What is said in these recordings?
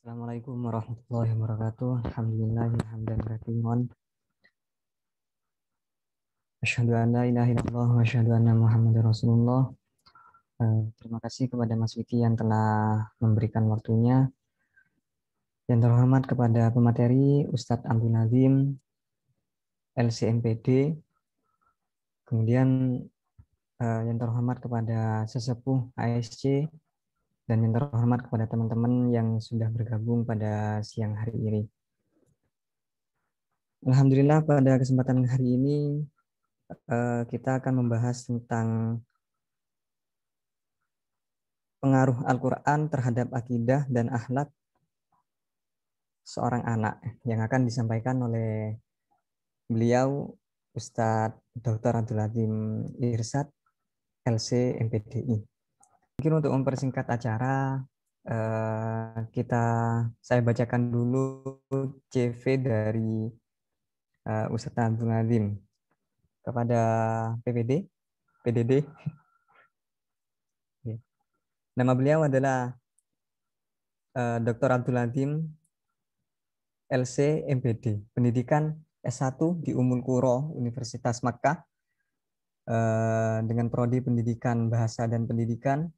Assalamualaikum warahmatullahi wabarakatuh. Alhamdulillahi hamdan katsiran. Asyhadu an la ilaha illallah wa asyhadu anna Muhammadar Rasulullah. Terima kasih kepada Mas Vicky yang telah memberikan waktunya. Yang terhormat kepada pemateri Ustadz Abdul Nazim LCMPD. Kemudian yang terhormat kepada sesepuh ASC dan yang terhormat kepada teman-teman yang sudah bergabung pada siang hari ini. Alhamdulillah pada kesempatan hari ini kita akan membahas tentang pengaruh Al-Quran terhadap akidah dan akhlak seorang anak yang akan disampaikan oleh beliau Ustadz Dr. Abdul Azim Irsad LC MPDI. Mungkin untuk mempersingkat acara saya bacakan dulu CV dari Ustadz Abdul Azim kepada PDD. Nama beliau adalah Dr. Abdul Azim LC MPD, pendidikan S1 di Ummul Qura Universitas Makkah dengan prodi Pendidikan Bahasa dan Pendidikan.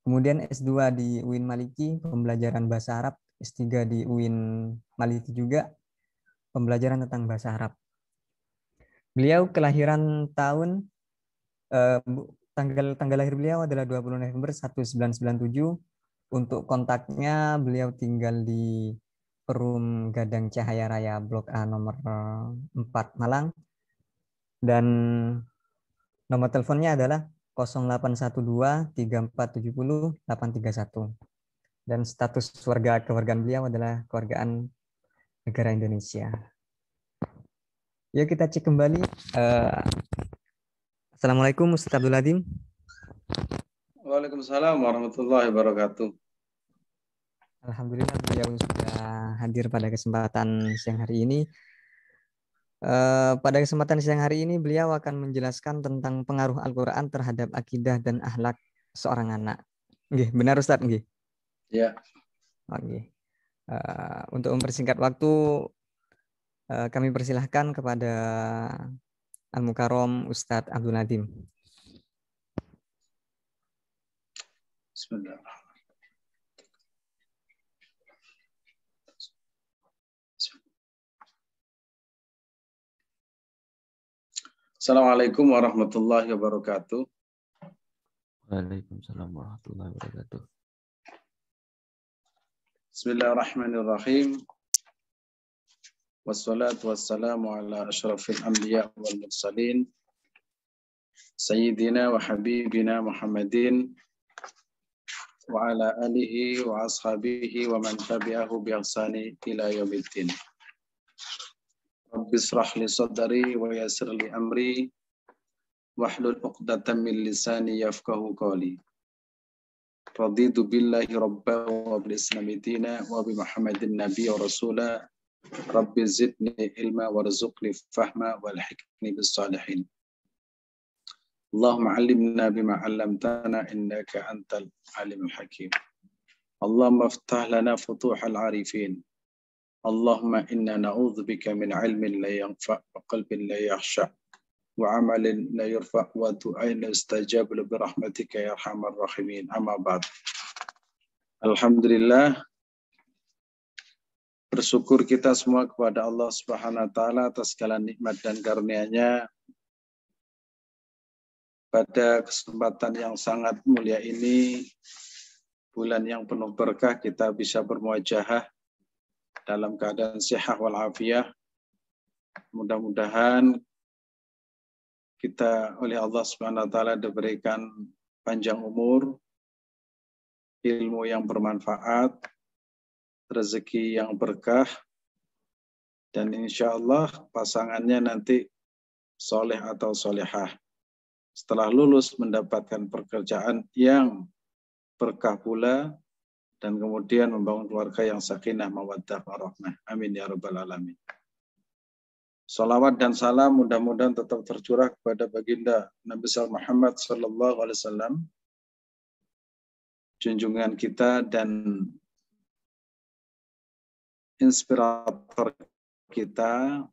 Kemudian S2 di UIN Maliki, pembelajaran bahasa Arab. S3 di UIN Maliki juga, pembelajaran tentang bahasa Arab. Beliau kelahiran tanggal lahir beliau adalah 20 November 1997. Untuk kontaknya beliau tinggal di Perum Gadang Cahaya Raya Blok A nomor 4 Malang. Dan nomor teleponnya adalah 0812 3470 831. Dan status kewargaan beliau adalah kewargaan negara Indonesia. Yuk kita cek kembali. Assalamualaikum Ustaz Abdul Azim. Waalaikumsalam warahmatullahi wabarakatuh. Alhamdulillah beliau sudah hadir pada kesempatan siang hari ini. Pada kesempatan siang hari ini beliau akan menjelaskan tentang pengaruh Al-Quran terhadap akidah dan akhlak seorang anak. Nggih, benar Ustaz nggih? Ya. Oke. Untuk mempersingkat waktu, kami persilahkan kepada Al-Mukarram Ustadz Abdul Nazim. Bismillahirrahmanirrahim. Assalamualaikum warahmatullahi wabarakatuh. Waalaikumsalam warahmatullahi wabarakatuh. Bismillahirrahmanirrahim. Wassalatu wassalamu ala asyrafil anbiya wal mursalin. Sayyidina wa habibina Muhammadin wa ala alihi wa ashabihi wa man tabi'ahu bi ihsani ila yaumiddin. Rabbi israh li sadri wa yassir li amri wahlul 'uqdatam min lisani yafqahu qawli. Raditu billahi rabba wa bil islami dina wa bi Muhammadin nabiyya wa rasula. Rabbi zidni ilma warzuqni fahma walhiqni bis salihin. Allahumma 'allimna bima 'allamtana innaka antal alimul hakim. Allahumma iftah lana futuhal 'arifin. Allahumma inna na'udzubika min 'ilmin la yanfa' wa qalbin la yakhsha' wa 'amalin la yurfa' wa du'ain la yustajab bi rahmatika ya arhamar rahimin. Amma ba'd. Alhamdulillah, bersyukur kita semua kepada Allah Subhanahu wa taala atas segala nikmat dan karunia-Nya. Pada kesempatan yang sangat mulia ini, bulan yang penuh berkah, kita bisa bermuajahah dalam keadaan sehat walafiat. Mudah-mudahan kita oleh Allah Subhanahu wa taala diberikan panjang umur, ilmu yang bermanfaat, rezeki yang berkah, dan insya Allah pasangannya nanti soleh atau solehah. Setelah lulus mendapatkan pekerjaan yang berkah pula, dan kemudian membangun keluarga yang sakinah, mawaddah, warahmah. Amin ya rabbal alamin. Salawat dan salam mudah-mudahan tetap tercurah kepada baginda Nabi Muhammad sallallahu alaihi wasallam, junjungan kita dan inspirator kita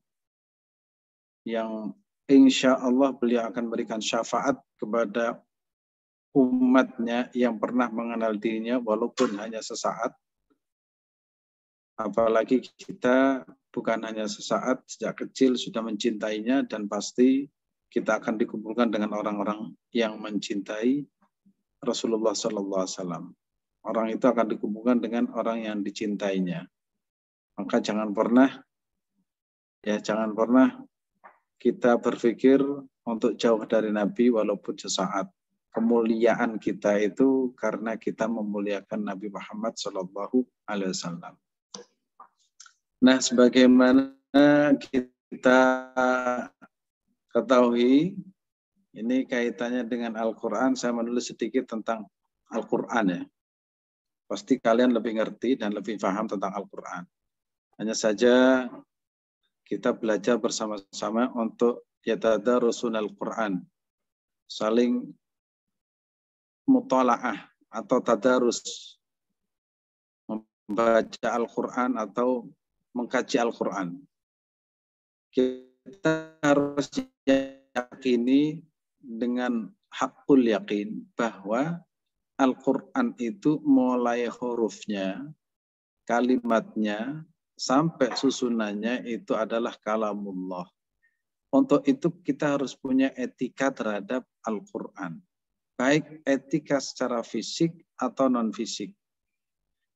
yang insya Allah beliau akan berikan syafaat kepada umatnya yang pernah mengenal dirinya walaupun hanya sesaat. Apalagi kita bukan hanya sesaat, sejak kecil sudah mencintainya, dan pasti kita akan dikumpulkan dengan orang-orang yang mencintai Rasulullah SAW. Orang itu akan dikumpulkan dengan orang yang dicintainya. Maka jangan pernah kita berpikir untuk jauh dari Nabi walaupun sesaat. Kemuliaan kita itu karena kita memuliakan Nabi Muhammad SAW. Nah, sebagaimana kita ketahui, ini kaitannya dengan Al-Quran. Saya menulis sedikit tentang Al-Quran ya. Pasti kalian lebih ngerti dan lebih paham tentang Al-Quran. Hanya saja kita belajar bersama-sama untuk yatadarusun Al-Quran. Saling mutalaah atau tadarus. Membaca Al-Quran atau mengkaji Al-Quran. Kita harus yakini dengan hakul yakin bahwa Al-Quran itu mulai hurufnya, kalimatnya, sampai susunannya itu adalah kalamullah. Untuk itu kita harus punya etika terhadap Al-Quran. Baik etika secara fisik atau non-fisik.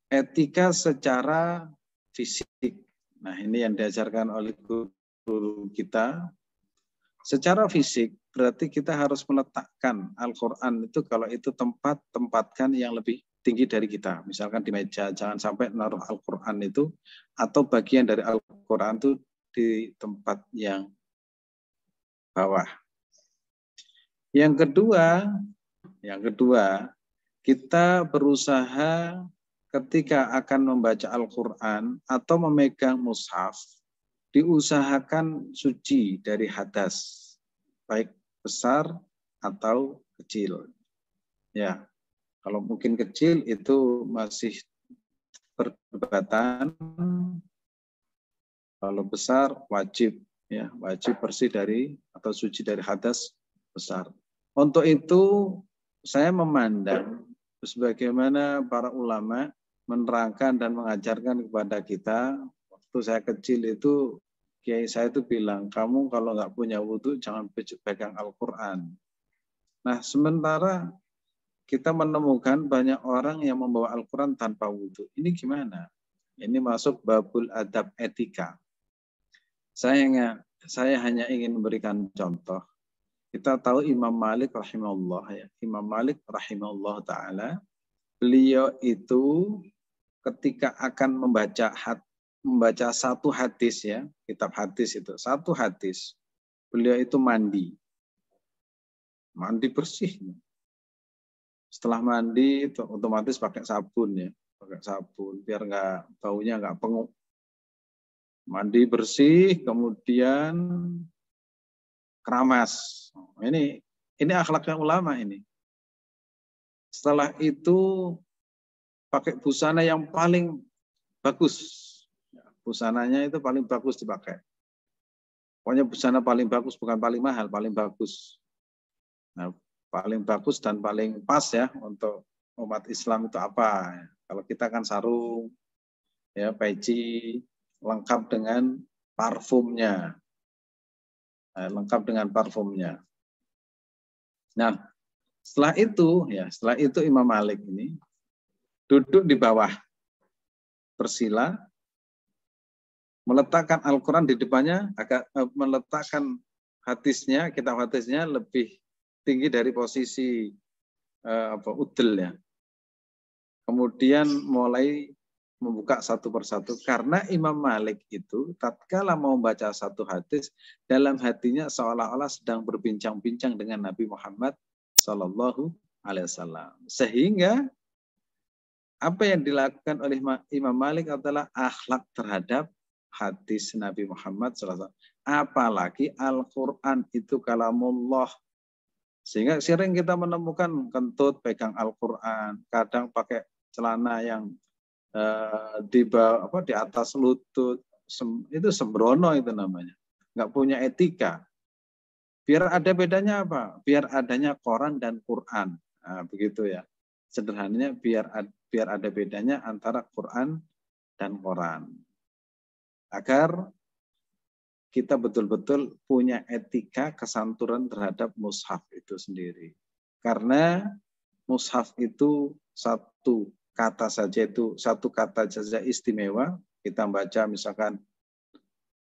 Etika secara fisik. Nah, ini yang diajarkan oleh guru kita. Secara fisik berarti kita harus meletakkan Al-Quran itu, kalau itu tempatkan yang lebih tinggi dari kita. Misalkan di meja, jangan sampai naruh Al-Quran itu atau bagian dari Al-Quran itu di tempat yang bawah. Yang kedua, kita berusaha ketika akan membaca Al-Quran atau memegang mushaf, diusahakan suci dari hadas, baik besar atau kecil. Ya, kalau mungkin kecil itu masih perdebatan. Kalau besar wajib, ya, wajib bersih dari atau suci dari hadas besar. Untuk itu saya memandang sebagaimana para ulama menerangkan dan mengajarkan kepada kita. Waktu saya kecil itu, kiai saya itu bilang, kamu kalau nggak punya wudhu jangan pegang Al-Quran. Nah, sementara kita menemukan banyak orang yang membawa Al-Quran tanpa wudhu. Ini gimana? Ini masuk babul adab etika. Saya hanya ingin memberikan contoh. Kita tahu Imam Malik rahimahullah, ya. Imam Malik rahimahullah ta'ala, beliau itu ketika akan membaca satu hadis, ya, kitab hadis itu, satu hadis, beliau itu mandi bersih. Setelah mandi itu otomatis pakai sabun, ya, biar baunya nggak penguk. Mandi bersih, kemudian keramas. Ini akhlaknya ulama ini. Setelah itu pakai busana yang paling bagus. Busananya itu paling bagus dipakai. Pokoknya busana paling bagus, bukan paling mahal, paling bagus. Nah, paling bagus dan paling pas ya untuk umat Islam itu apa? Kalau kita kan sarung, ya, peci, lengkap dengan parfumnya. Nah, setelah itu Imam Malik ini duduk di bawah, bersila, meletakkan Al-Quran di depannya, meletakkan kitab hadisnya lebih tinggi dari posisi udel, ya. Kemudian mulai membuka satu persatu, karena Imam Malik itu tatkala mau membaca satu hadis, dalam hatinya seolah-olah sedang berbincang-bincang dengan Nabi Muhammad Sallallahu Alaihi Wasallam. Sehingga apa yang dilakukan oleh Imam Malik adalah akhlak terhadap hadis Nabi Muhammad SAW. Apalagi Al-Quran itu kalamullah. Sehingga sering kita menemukan kentut pegang Al-Quran, kadang pakai celana yang di atas lutut, itu sembrono itu namanya. Nggak punya etika. Biar ada bedanya apa? Biar adanya Quran dan Quran. Nah, begitu ya. Sederhananya biar ada bedanya antara Quran dan Quran. Agar kita betul-betul punya etika kesantunan terhadap mushaf itu sendiri. Karena mushaf itu satu kata saja istimewa. Kita baca misalkan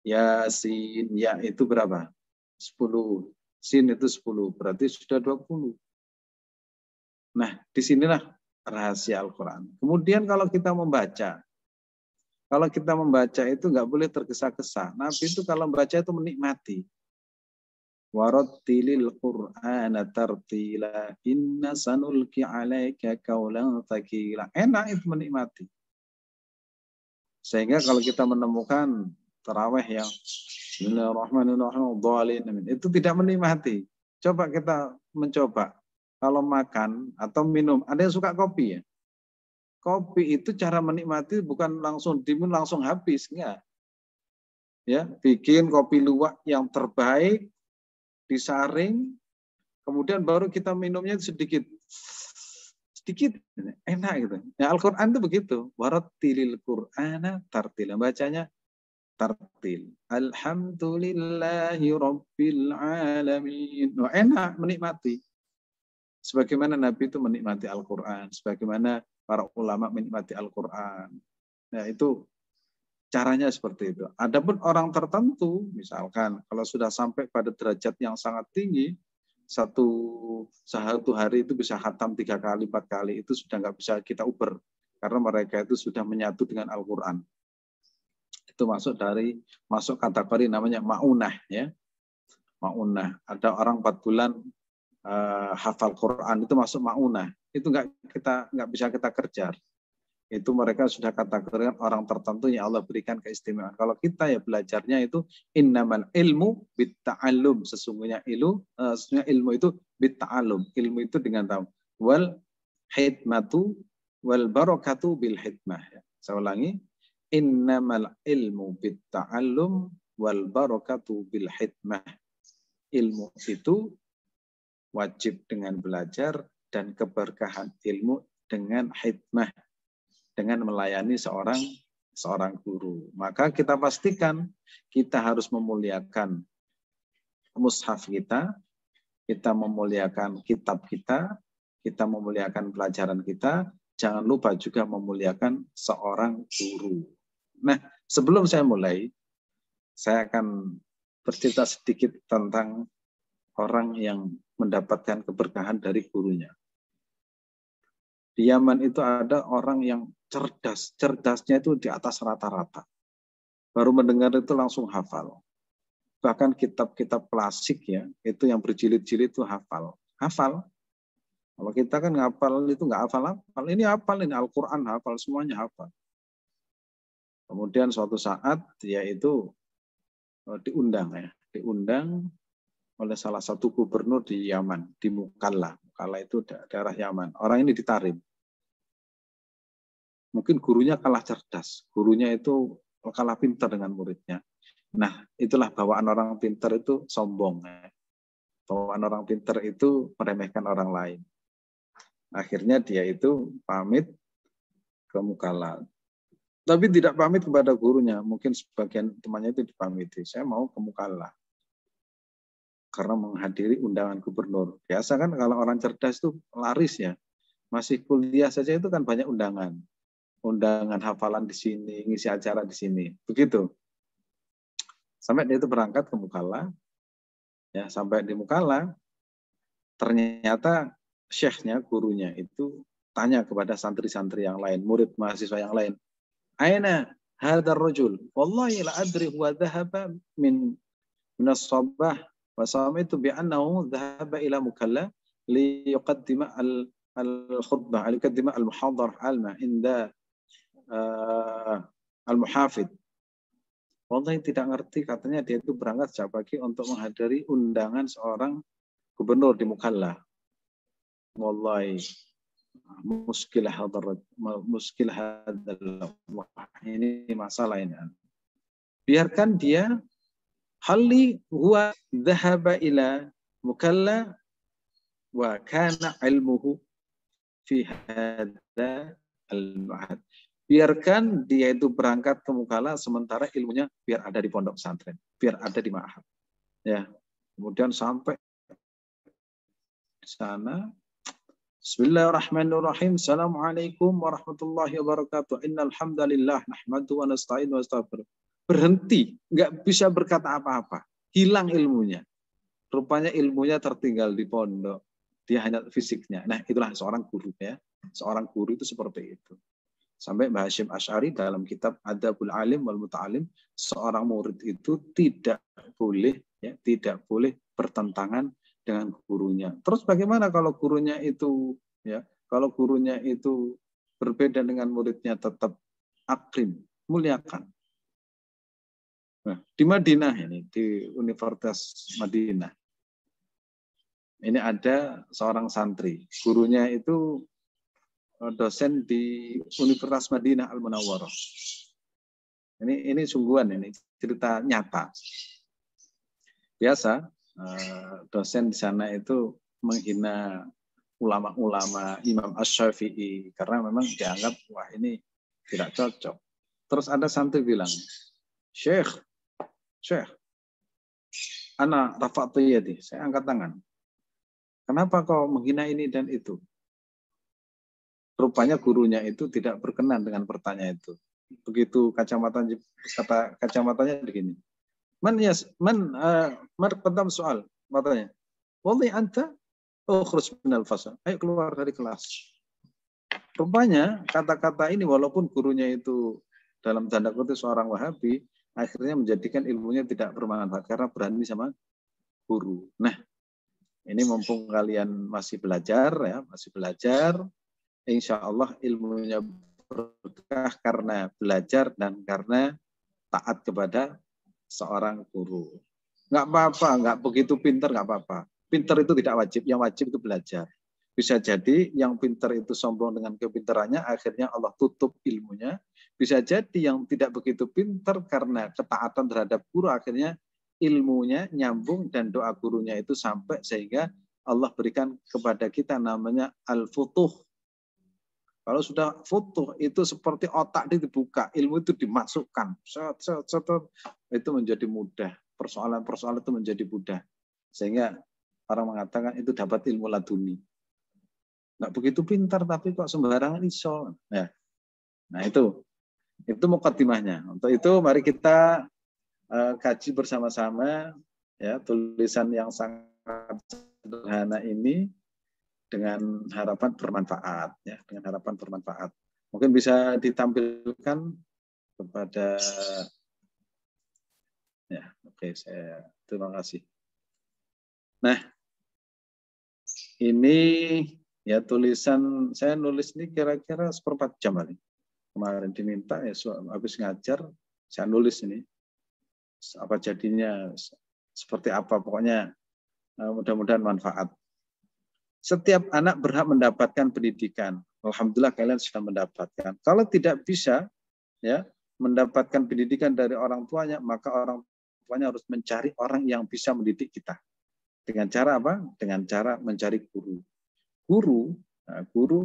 Yasin, ya itu berapa? 10. Sin itu 10, berarti sudah 20. Nah, disinilah rahasia Al-Quran. Kemudian kalau kita membaca itu nggak boleh tergesa-gesa. Nabi itu kalau membaca itu menikmati. Warattilil Qur'ana tartila inna sanulqi 'alaika qaulan tsaqila. Enak itu menikmati. Sehingga kalau kita menemukan tarawih yang Bismillahirrahmanirrahim itu tidak menikmati. Coba kita mencoba. Kalau makan atau minum, ada yang suka kopi ya? Kopi itu cara menikmati bukan langsung diminum langsung habis, enggak. Ya, bikin kopi luwak yang terbaik, disaring, kemudian baru kita minumnya sedikit, enak gitu. Ya Al-Quran itu begitu. Warattilil Qur'ana tartila. Bacanya tartil. Alhamdulillahi Rabbil Alamin. Nah, enak menikmati. Sebagaimana Nabi itu menikmati Al-Quran, sebagaimana para ulama menikmati Al-Quran. Nah, itu caranya seperti itu. Adapun orang tertentu, misalkan kalau sudah sampai pada derajat yang sangat tinggi, satu hari itu bisa khatam 3 kali, 4 kali, itu sudah nggak bisa kita uber. Karena mereka itu sudah menyatu dengan Al-Quran. Itu masuk kategori namanya ma'unah. Ya. Ma'unah. Ada orang 4 bulan hafal Quran itu masuk ma'unah. Itu nggak bisa kita kejar. Itu mereka sudah kategorikan orang tertentu yang Allah berikan keistimewaan. Kalau kita ya belajarnya itu innamal ilmu bitta'allum. Sesungguhnya ilmu itu bitta'allum. Ilmu itu dengan tahu. Wal hikmatu wal barakatu bil hikmah. Saya ulangi. Innamal ilmu bitta'allum wal barakatu bil hikmah. Ilmu itu wajib dengan belajar dan keberkahan ilmu dengan hikmah, dengan melayani seorang guru. Maka kita pastikan kita harus memuliakan mushaf kita memuliakan kitab kita memuliakan pelajaran kita, jangan lupa juga memuliakan seorang guru. Nah, sebelum saya mulai, saya akan bercerita sedikit tentang orang yang mendapatkan keberkahan dari gurunya. Di Yaman itu ada orang yang cerdas. Cerdasnya itu di atas rata-rata. Baru mendengar itu langsung hafal. Bahkan kitab-kitab klasik ya, itu yang berjilid-jilid itu hafal. Hafal. Kalau kita kan ngapal itu nggak hafal-hafal. Ini hafal, ini Al-Quran hafal, semuanya hafal. Kemudian suatu saat dia itu diundang oleh salah satu gubernur di Yaman, di Mukalla. Mukalla itu daerah Yaman. Orang ini ditarim. Mungkin gurunya kalah cerdas. Gurunya itu kalah pintar dengan muridnya. Nah, itulah bawaan orang pintar itu sombong. Bawaan orang pintar itu meremehkan orang lain. Akhirnya dia itu pamit ke Mukalla. Tapi tidak pamit kepada gurunya. Mungkin sebagian temannya itu dipamiti. Saya mau ke Mukalla. Karena menghadiri undangan gubernur. Biasa kan kalau orang cerdas itu laris ya. Masih kuliah saja itu kan banyak undangan. Undangan hafalan di sini, ngisi acara di sini. Begitu. Sampai dia itu berangkat ke Mukalla. Ya, sampai di Mukalla, ternyata syekhnya, gurunya itu tanya kepada santri-santri yang lain, murid mahasiswa yang lain. Aina hadzal rajul? Wallahi la adri huwa dhahaba min as-sabah وسمعت بأنه ذهب إلى مكلا ليقدم الخطبة ليقدم المحاضرة عند المحافظ. Wallahi tidak ngerti, katanya dia itu berangkat sejak pagi untuk menghadiri undangan seorang gubernur di Mukalla. Wallahi. muskilah ini masalah ini. Biarkan dia halli huwa dhahaba ila mukalla wa kana ilmuhu fi hadza al-ma'had. Biarkan dia itu berangkat ke mukalla sementara ilmunya biar ada di pondok pesantren, biar ada di ma'had. Ya. Kemudian sampai di sana. Bismillahirrahmanirrahim. Assalamualaikum warahmatullahi wabarakatuh. Innal hamdalillah nahmaduhu wa nasta'inu wa nastaghfiruh. Berhenti, nggak bisa berkata apa-apa. Hilang ilmunya. Rupanya ilmunya tertinggal di pondok. Dia hanya fisiknya. Nah, itulah seorang guru ya. Seorang guru itu seperti itu. Sampai Mbah Hasyim Asy'ari dalam kitab Adabul Alim wal Muta'alim, seorang murid itu tidak boleh bertentangan dengan gurunya. Terus bagaimana kalau gurunya itu berbeda dengan muridnya, tetap akrim, muliakan. Nah, di Madinah ini, di Universitas Madinah, ini ada seorang santri, gurunya itu dosen di Universitas Madinah Al-Munawwarah. Ini sungguhan, ini cerita nyata. Biasa dosen di sana itu menghina ulama-ulama Imam Asy-Syafi'i karena memang dianggap wah ini tidak cocok. Terus ada santri bilang, Syekh, ana rafa'tu yadi, saya angkat tangan. Kenapa kau menghina ini dan itu? Rupanya gurunya itu tidak berkenan dengan pertanyaan itu. Begitu kacamatanya begini. Pertama soal, matanya. Wallahi anta ukhruj minal fasal. Ayo keluar dari kelas. Rupanya kata-kata ini walaupun gurunya itu dalam tanda kutip seorang Wahabi, akhirnya menjadikan ilmunya tidak bermanfaat karena berani sama guru. Nah, ini mumpung kalian masih belajar ya, insya Allah ilmunya berkah karena belajar dan karena taat kepada seorang guru. Nggak apa-apa, nggak begitu pinter nggak apa-apa. Pinter itu tidak wajib, yang wajib itu belajar. Bisa jadi yang pinter itu sombong dengan kepinterannya, akhirnya Allah tutup ilmunya. Bisa jadi yang tidak begitu pinter karena ketaatan terhadap guru, akhirnya ilmunya nyambung dan doa gurunya itu sampai sehingga Allah berikan kepada kita namanya al-futuh. Kalau sudah futuh itu seperti otak dibuka, ilmu itu dimasukkan, itu menjadi mudah. Persoalan-persoalan itu menjadi mudah. Sehingga orang mengatakan itu dapat ilmu laduni. Nggak begitu pintar tapi kok sembarangan iso. Ya. Nah itu mukadimahnya. Untuk itu mari kita kaji bersama-sama ya tulisan yang sangat sederhana ini dengan harapan bermanfaat ya, dengan harapan bermanfaat. Mungkin bisa ditampilkan kepada ya, oke, saya terima kasih. Nah, ini ya tulisan saya nulis ini kira-kira 1/4 jam kali. Kemarin diminta ya habis ngajar saya nulis ini. Apa jadinya seperti apa pokoknya mudah-mudahan manfaat. Setiap anak berhak mendapatkan pendidikan. Alhamdulillah kalian sudah mendapatkan. Kalau tidak bisa ya mendapatkan pendidikan dari orang tuanya, maka orang tuanya harus mencari orang yang bisa mendidik kita. Dengan cara apa? Dengan cara mencari guru. Guru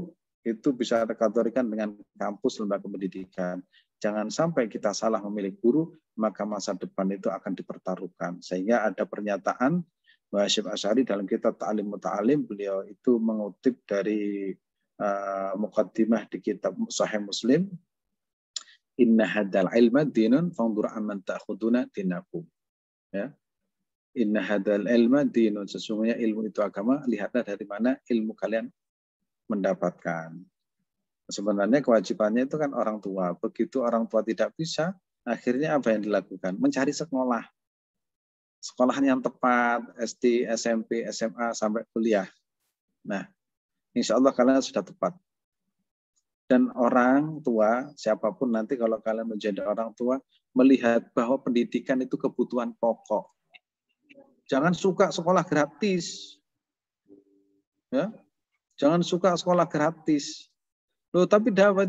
itu bisa dikategorikan dengan kampus lembaga pendidikan. Jangan sampai kita salah memilih guru, maka masa depan itu akan dipertaruhkan. Sehingga ada pernyataan Mbah Hasyim Asy'ari dalam kitab Ta'lim Muta'alim, beliau itu mengutip dari muqaddimah di kitab Sahih Muslim, inna hadal ilma dinun fanzur amman ta'khuduna dinakum. Ya. Inna hadal ilma dinun, sesungguhnya ilmu itu agama, lihatlah dari mana ilmu kalian mendapatkan. Sebenarnya kewajibannya itu kan orang tua. Begitu orang tua tidak bisa, akhirnya apa yang dilakukan? Mencari sekolah. Sekolah yang tepat, SD, SMP, SMA, sampai kuliah. Nah, insya Allah kalian sudah tepat. Dan orang tua, siapapun nanti kalau kalian menjadi orang tua, melihat bahwa pendidikan itu kebutuhan pokok. Jangan suka sekolah gratis. Ya. Jangan suka sekolah gratis. Loh, tapi dapat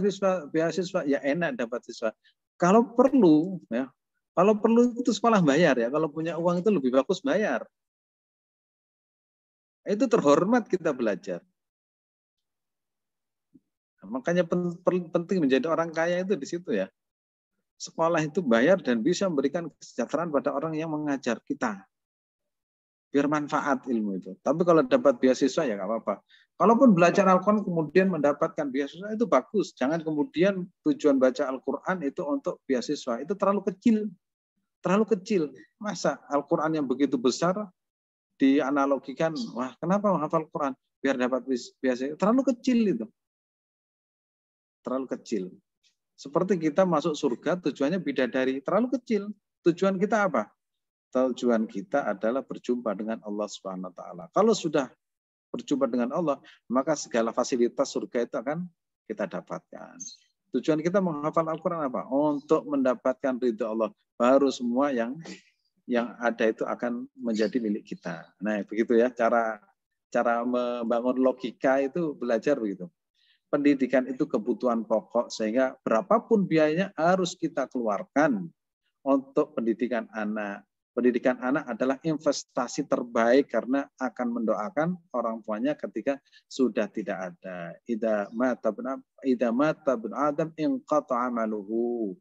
beasiswa, ya enak dapat siswa. Kalau perlu, ya, kalau perlu itu sekolah bayar ya. Kalau punya uang itu lebih bagus bayar. Itu terhormat kita belajar. Makanya penting menjadi orang kaya itu di situ ya. Sekolah itu bayar dan bisa memberikan kesejahteraan pada orang yang mengajar kita. Biar manfaat ilmu itu. Tapi kalau dapat beasiswa ya nggak apa-apa. Kalaupun belajar Al-Quran kemudian mendapatkan beasiswa itu bagus. Jangan kemudian tujuan baca Al-Quran itu untuk beasiswa. Itu terlalu kecil. Terlalu kecil. Masa Al-Quran yang begitu besar dianalogikan, wah kenapa menghafal Quran? Biar dapat beasiswa. Terlalu kecil itu. Terlalu kecil. Seperti kita masuk surga tujuannya bidadari, terlalu kecil. Tujuan kita apa? Tujuan kita adalah berjumpa dengan Allah Subhanahu wa taala. Kalau sudah berjumpa dengan Allah, maka segala fasilitas surga itu akan kita dapatkan. Tujuan kita menghafal Al-Qur'an apa? Untuk mendapatkan ridha Allah. Baru semua yang ada itu akan menjadi milik kita. Nah, begitu ya cara membangun logika itu belajar begitu. Pendidikan itu kebutuhan pokok sehingga berapapun biayanya harus kita keluarkan untuk pendidikan anak. Pendidikan anak adalah investasi terbaik karena akan mendoakan orang tuanya ketika sudah tidak ada. Idza mata bin Adam inqata amaluhu.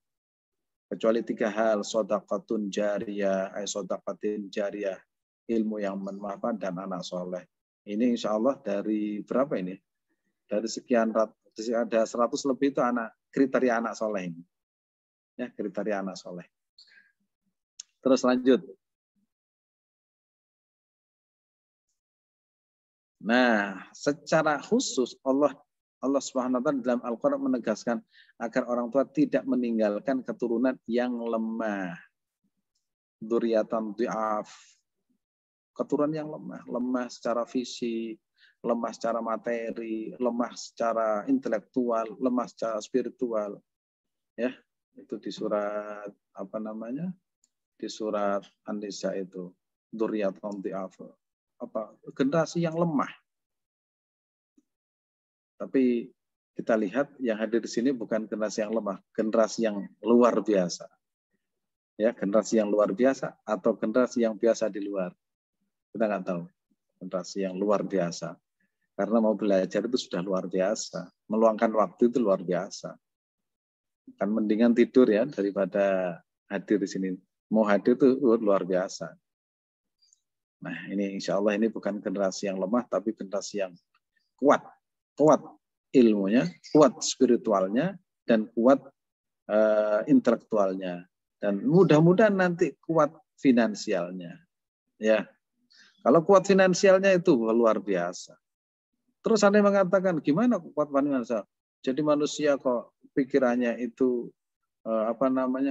Kecuali 3 hal, shadaqatun jariyah, shadaqatin jariyah, ilmu yang bermanfaat dan anak soleh. Ini insya Allah dari berapa ini? Dari sekian ratus, ada 100 lebih itu kriteria anak soleh ini. Ya, kriteria anak soleh. Terus lanjut. Nah, secara khusus Allah Subhanahu wa taala dalam Al-Qur'an menegaskan agar orang tua tidak meninggalkan keturunan yang lemah. Dzurriatan dhi'af. Keturunan yang lemah secara fisik, lemah secara materi, lemah secara intelektual, lemah secara spiritual. Ya, itu di surat apa namanya? Di surat An-Nisa itu, dzurriatan dhi'af. Apa? Generasi yang lemah. Tapi kita lihat yang hadir di sini bukan generasi yang lemah, generasi yang luar biasa. Ya, generasi yang luar biasa atau generasi yang biasa di luar. Kita nggak tahu. Generasi yang luar biasa. Karena mau belajar itu sudah luar biasa. Meluangkan waktu itu luar biasa. Kan mendingan tidur ya daripada hadir di sini. Mau hadir itu luar biasa. Nah, ini insya Allah ini bukan generasi yang lemah, tapi generasi yang kuat. Kuat ilmunya, kuat spiritualnya, dan kuat intelektualnya. Dan mudah-mudahan nanti kuat finansialnya. Ya, kalau kuat finansialnya itu luar biasa. Terus Anda mengatakan, gimana kuat finansial? Jadi manusia kok pikirannya itu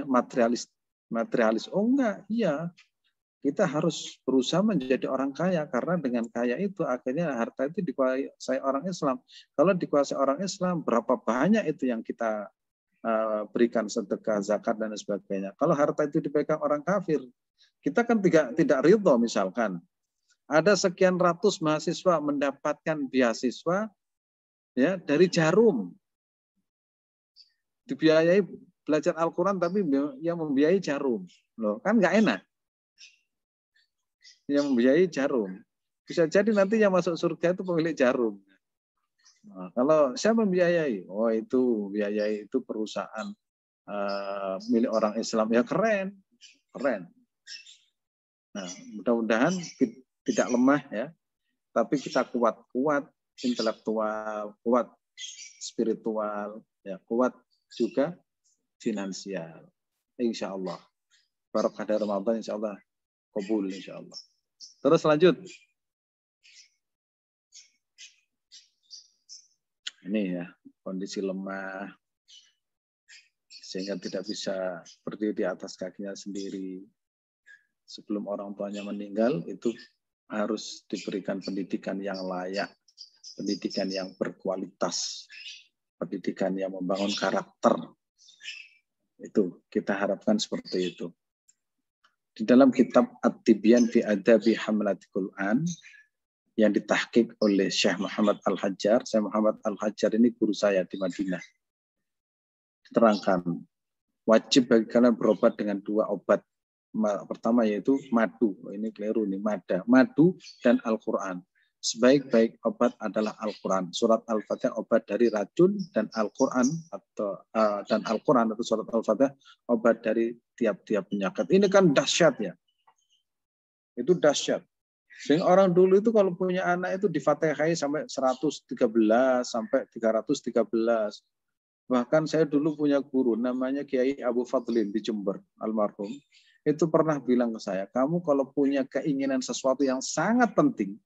materialis. Oh enggak, iya. Kita harus berusaha menjadi orang kaya karena dengan kaya itu akhirnya harta itu dikuasai orang Islam. Kalau dikuasai orang Islam, berapa banyak itu yang kita berikan sedekah, zakat dan sebagainya. Kalau harta itu dipegang orang kafir, kita kan tidak ridho misalkan. Ada sekian ratus mahasiswa mendapatkan beasiswa ya dari Jarum. Dibiayai belajar Al-Quran tapi yang membiayai Jarum. Loh, kan nggak enak. Yang membiayai Jarum. Bisa jadi nanti yang masuk surga itu pemilik Jarum. Nah, kalau siapa membiayai? Oh itu biayai itu perusahaan milik orang Islam. Ya keren. Nah mudah-mudahan tidak lemah ya. Tapi kita kuat intelektual, kuat spiritual, ya kuat juga finansial. Insya Allah. Barakah dari Ramadan insya Allah. Kabul insya Allah. Terus lanjut. Ini ya, kondisi lemah. Sehingga tidak bisa berdiri di atas kakinya sendiri. Sebelum orang tuanya meninggal, itu harus diberikan pendidikan yang layak. Pendidikan yang berkualitas. Pendidikan yang membangun karakter. Itu kita harapkan seperti itu. Di dalam kitab At-Tibyan fi Adabi Hamlatil Quran yang ditahqiq oleh Syekh Muhammad Al-Hajjar. Syekh Muhammad Al-Hajjar ini guru saya di Madinah. Diterangkan, wajib bagi kalian berobat dengan 2 obat. Pertama yaitu madu. Ini keliru nih, madu dan Al-Quran. Sebaik-baik obat adalah Al-Quran. Surat Al-Fatihah obat dari racun, dan Al-Quran atau surat Al-Fatihah obat dari tiap-tiap penyakit. Ini kan dahsyat ya. Itu dahsyat. Sehingga orang dulu itu kalau punya anak itu difatihai sampai 113 sampai 313. Bahkan saya dulu punya guru namanya Kiai Abu Fadlin di Jember, almarhum. Itu pernah bilang ke saya, kamu kalau punya keinginan sesuatu yang sangat penting,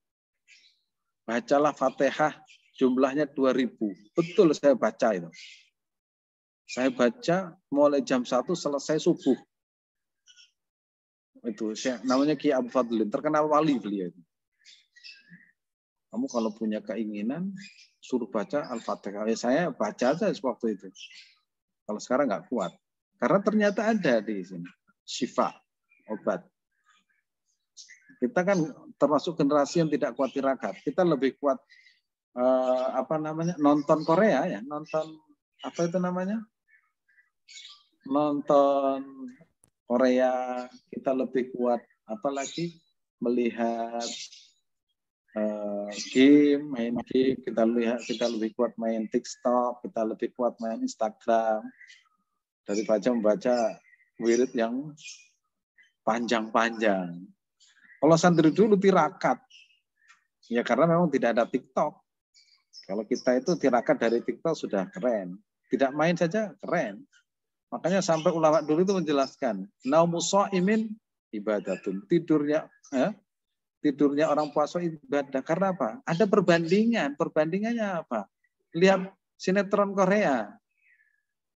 bacalah Fatihah jumlahnya 2000. Betul, saya baca itu. Saya baca mulai jam 1 selesai subuh. Itu namanya Kiai Abu Fadlin, terkenal wali beliau itu. Kamu kalau punya keinginan suruh baca Al-Fatihah. Saya baca aja waktu itu. Kalau sekarang nggak kuat. Karena ternyata ada di sini syifa, obat. Kita kan termasuk generasi yang tidak kuat tirakat. Kita lebih kuat nonton Korea ya, nonton apa itu namanya? Nonton Korea, kita lebih kuat apalagi melihat main game, kita lebih kuat main TikTok, kita lebih kuat main Instagram daripada membaca wirid yang panjang-panjang. Kalau santri dulu tirakat, ya karena memang tidak ada TikTok. Kalau kita itu tirakat dari TikTok sudah keren, tidak main saja keren. Makanya sampai ulama dulu itu menjelaskan, naumu shaimin ibadatun, tidurnya orang puasa ibadah. Karena apa? Ada perbandingan. Perbandingannya apa? Lihat sinetron Korea.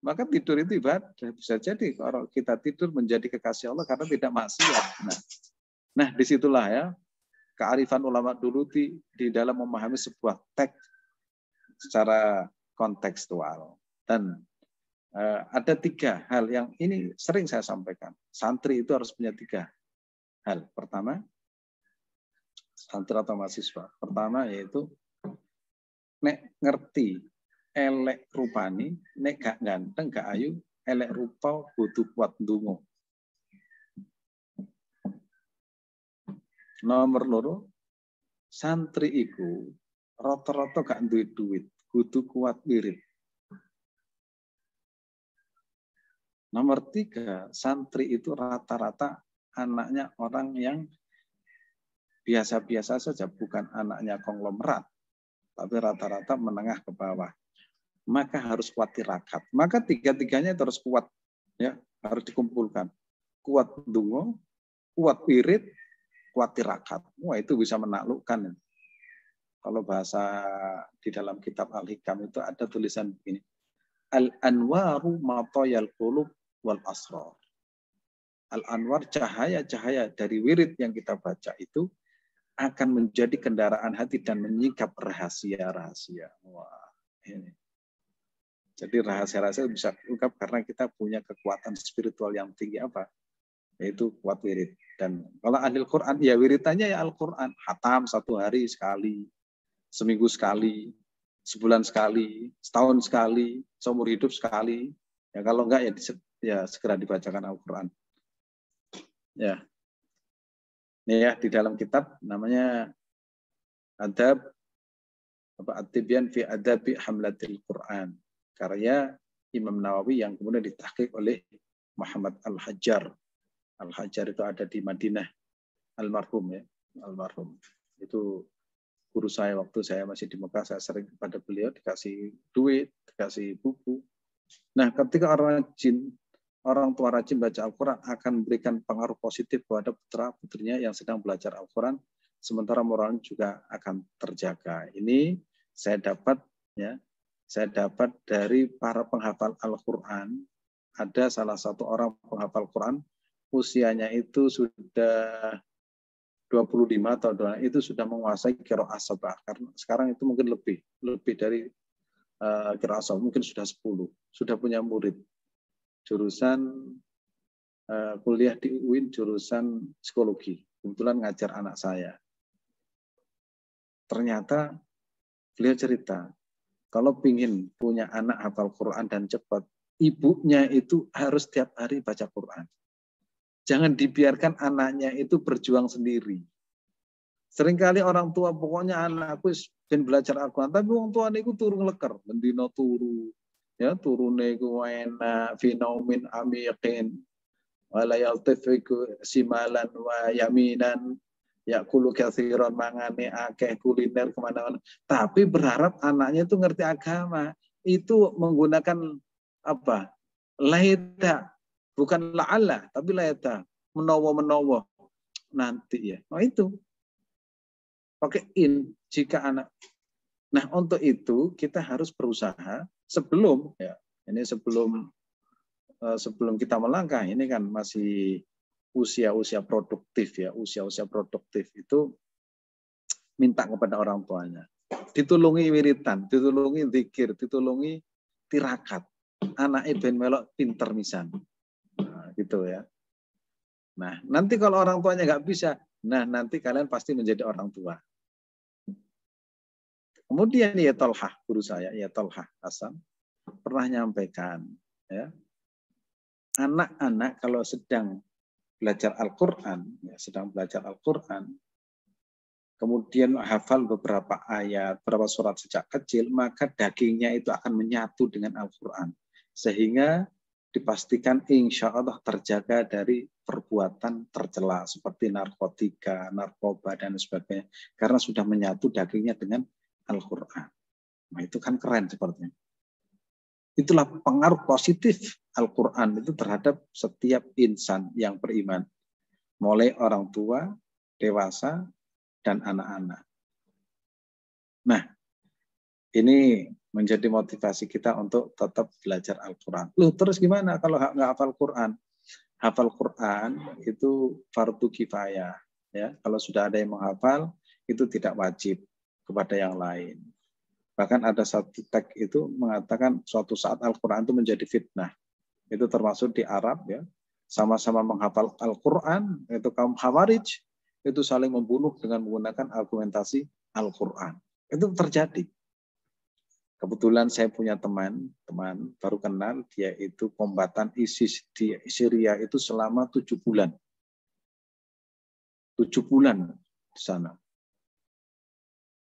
Maka tidur itu ibadah. Bisa jadi kalau kita tidur menjadi kekasih Allah karena tidak maksiat. Nah disitulah ya kearifan ulama dulu di dalam memahami sebuah teks secara kontekstual. Dan ada 3 hal yang ini sering saya sampaikan. Santri itu harus punya 3 hal. Pertama, santri atau mahasiswa. Pertama yaitu nek ngerti elek rupani, nek gak ganteng, gak ayu, elek rupa kudu kuat ndonga. Nomor 2, santri iku rata-rata gak duwe duit, kudu kuat wirid. Nomor 3, santri itu rata-rata anaknya orang yang biasa-biasa saja, bukan anaknya konglomerat, tapi rata-rata menengah ke bawah. Maka harus kuat tirakat. Maka 3-tiganya itu harus kuat, ya, harus dikumpulkan. Kuat dungo, kuat wirid, kuat tirakat. Wah, itu bisa menaklukkan. Kalau bahasa di dalam kitab Al-Hikam itu ada tulisan begini. Al-anwaru matoyal qulub wal asrar. Al-anwar, cahaya-cahaya dari wirid yang kita baca itu akan menjadi kendaraan hati dan menyingkap rahasia-rahasia. Wah, ini. Jadi rahasia-rahasia bisa terungkap karena kita punya kekuatan spiritual yang tinggi apa? Yaitu kuat wirid. Dan kalau ahli Quran, ya wiridannya ya Al-Quran. Hatam 1 hari sekali, seminggu sekali, sebulan sekali, setahun sekali, seumur hidup sekali. Ya kalau enggak ya segera dibacakan Al-Quran. Ya. Ini ya di dalam kitab namanya Adab At-Tibyan fi Adabi Hamlatil Quran, karya Imam Nawawi yang kemudian ditahqiq oleh Muhammad Al-Hajjar. Al-Hajjar itu ada di Madinah, almarhum ya, almarhum. Itu guru saya waktu saya masih di Mekah, saya sering kepada beliau dikasih duit, dikasih buku. Nah, ketika orang tua rajin baca Al-Quran akan memberikan pengaruh positif kepada putra-putrinya yang sedang belajar Al-Quran, sementara moral juga akan terjaga. Ini saya dapat dari para penghafal Al-Quran. Ada salah satu orang penghafal Quran, usianya itu sudah 25 tahun, itu sudah menguasai qiraah sab'ah. Karena sekarang itu mungkin lebih dari qiraah sab'ah, mungkin sudah 10, sudah punya murid. Jurusan kuliah di UIN, jurusan psikologi. Kebetulan ngajar anak saya. ternyata beliau cerita, kalau ingin punya anak hafal Quran dan cepat, ibunya itu harus tiap hari baca Quran. Jangan dibiarkan anaknya itu berjuang sendiri. Seringkali orang tua pokoknya anakku ben belajar Al-Quran, tapi orang tua itu turun leker, mendino turu, ya turune ku enak, finomin amiqin, wala yaltafiku simalan wa yaminan, yakulu katsiran mangane akeh kuliner kemana-mana. Tapi berharap anaknya itu ngerti agama, itu menggunakan apa? Laita, bukan la'alla, tapi laita, menowo-menowo nanti ya. Oh itu pakai in jika anak. Nah untuk itu kita harus berusaha sebelum ya ini sebelum kita melangkah, ini kan masih usia-usia produktif ya, usia-usia produktif itu minta kepada orang tuanya ditulungi wiritan, ditulungi zikir, ditulungi tirakat, anak ben melok pinter misan, nah, gitu ya. Nah nanti kalau orang tuanya nggak bisa, nah nanti kalian pasti menjadi orang tua. Kemudian ya Tolhah, guru saya ya Tolhah Hasan pernah nyampaikan ya, anak-anak kalau sedang belajar Al-Quran, ya, sedang belajar Al-Quran, kemudian hafal beberapa ayat, beberapa surat sejak kecil, maka dagingnya itu akan menyatu dengan Al-Quran. Sehingga dipastikan insya Allah terjaga dari perbuatan tercela seperti narkotika, narkoba, dan sebagainya. Karena sudah menyatu dagingnya dengan Al-Quran. Nah itu kan keren sepertinya. Itulah pengaruh positif Al-Quran itu terhadap setiap insan yang beriman. Mulai orang tua, dewasa, dan anak-anak. Nah, ini menjadi motivasi kita untuk tetap belajar Al-Quran. Loh, terus gimana kalau nggak hafal Quran? Hafal Quran itu fardu kifayah. Ya, kalau sudah ada yang menghafal, itu tidak wajib kepada yang lain. Bahkan ada satu teks itu mengatakan suatu saat Al-Quran itu menjadi fitnah. Itu termasuk di Arab ya. Sama-sama menghafal Al-Quran, itu kaum Khawarij, itu saling membunuh dengan menggunakan argumentasi Al-Quran. Itu terjadi. Kebetulan saya punya teman baru kenal, dia itu kombatan ISIS di Syria itu selama 7 bulan. 7 bulan di sana.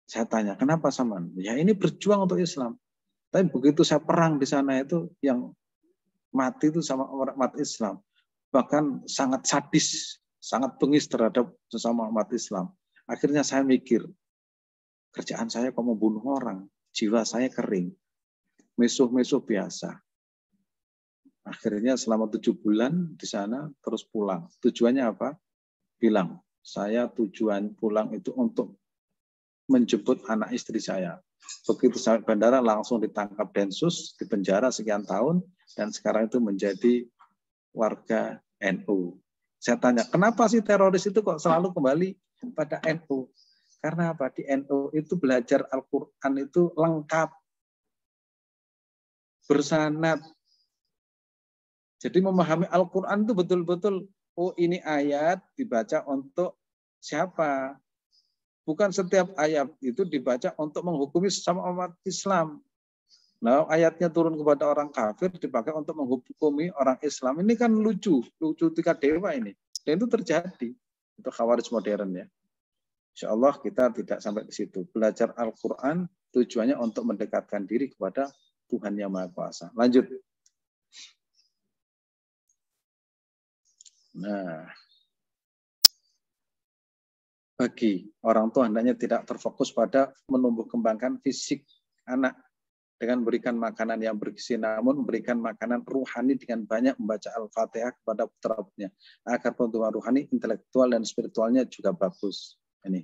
Saya tanya, kenapa Saman? Ya ini berjuang untuk Islam. Tapi begitu saya perang di sana itu yang mati itu sama orang umat Islam. Bahkan sangat sadis, sangat bengis terhadap sesama umat Islam. Akhirnya saya mikir, kerjaan saya kok membunuh orang, jiwa saya kering, musuh-musuh biasa. Akhirnya selama 7 bulan di sana terus pulang. Tujuannya apa? Bilang, saya tujuan pulang itu untuk menjemput anak istri saya. Begitu sampai bandara langsung ditangkap Densus, dipenjara sekian tahun, dan sekarang itu menjadi warga NU. Saya tanya, kenapa sih teroris itu kok selalu kembali pada NU? Karena apa? Di NU itu belajar Al-Quran itu lengkap, bersanad. Jadi memahami Al-Quran itu betul-betul, oh ini ayat dibaca untuk siapa? Bukan setiap ayat itu dibaca untuk menghukumi sesama umat Islam. Nah, ayatnya turun kepada orang kafir dipakai untuk menghukumi orang Islam. Ini kan lucu tingkat dewa ini. Dan itu terjadi. Itu Khawarij modern ya. Insya Allah kita tidak sampai ke situ. Belajar Al-Quran tujuannya untuk mendekatkan diri kepada Tuhan Yang Maha Kuasa. Lanjut. Nah, bagi orang tua hendaknya tidak terfokus pada menumbuh kembangkan fisik anak dengan memberikan makanan yang bergizi, namun memberikan makanan ruhani dengan banyak membaca Al-Fatihah kepada putra-putrinya agar pertumbuhan ruhani, intelektual, dan spiritualnya juga bagus. Ini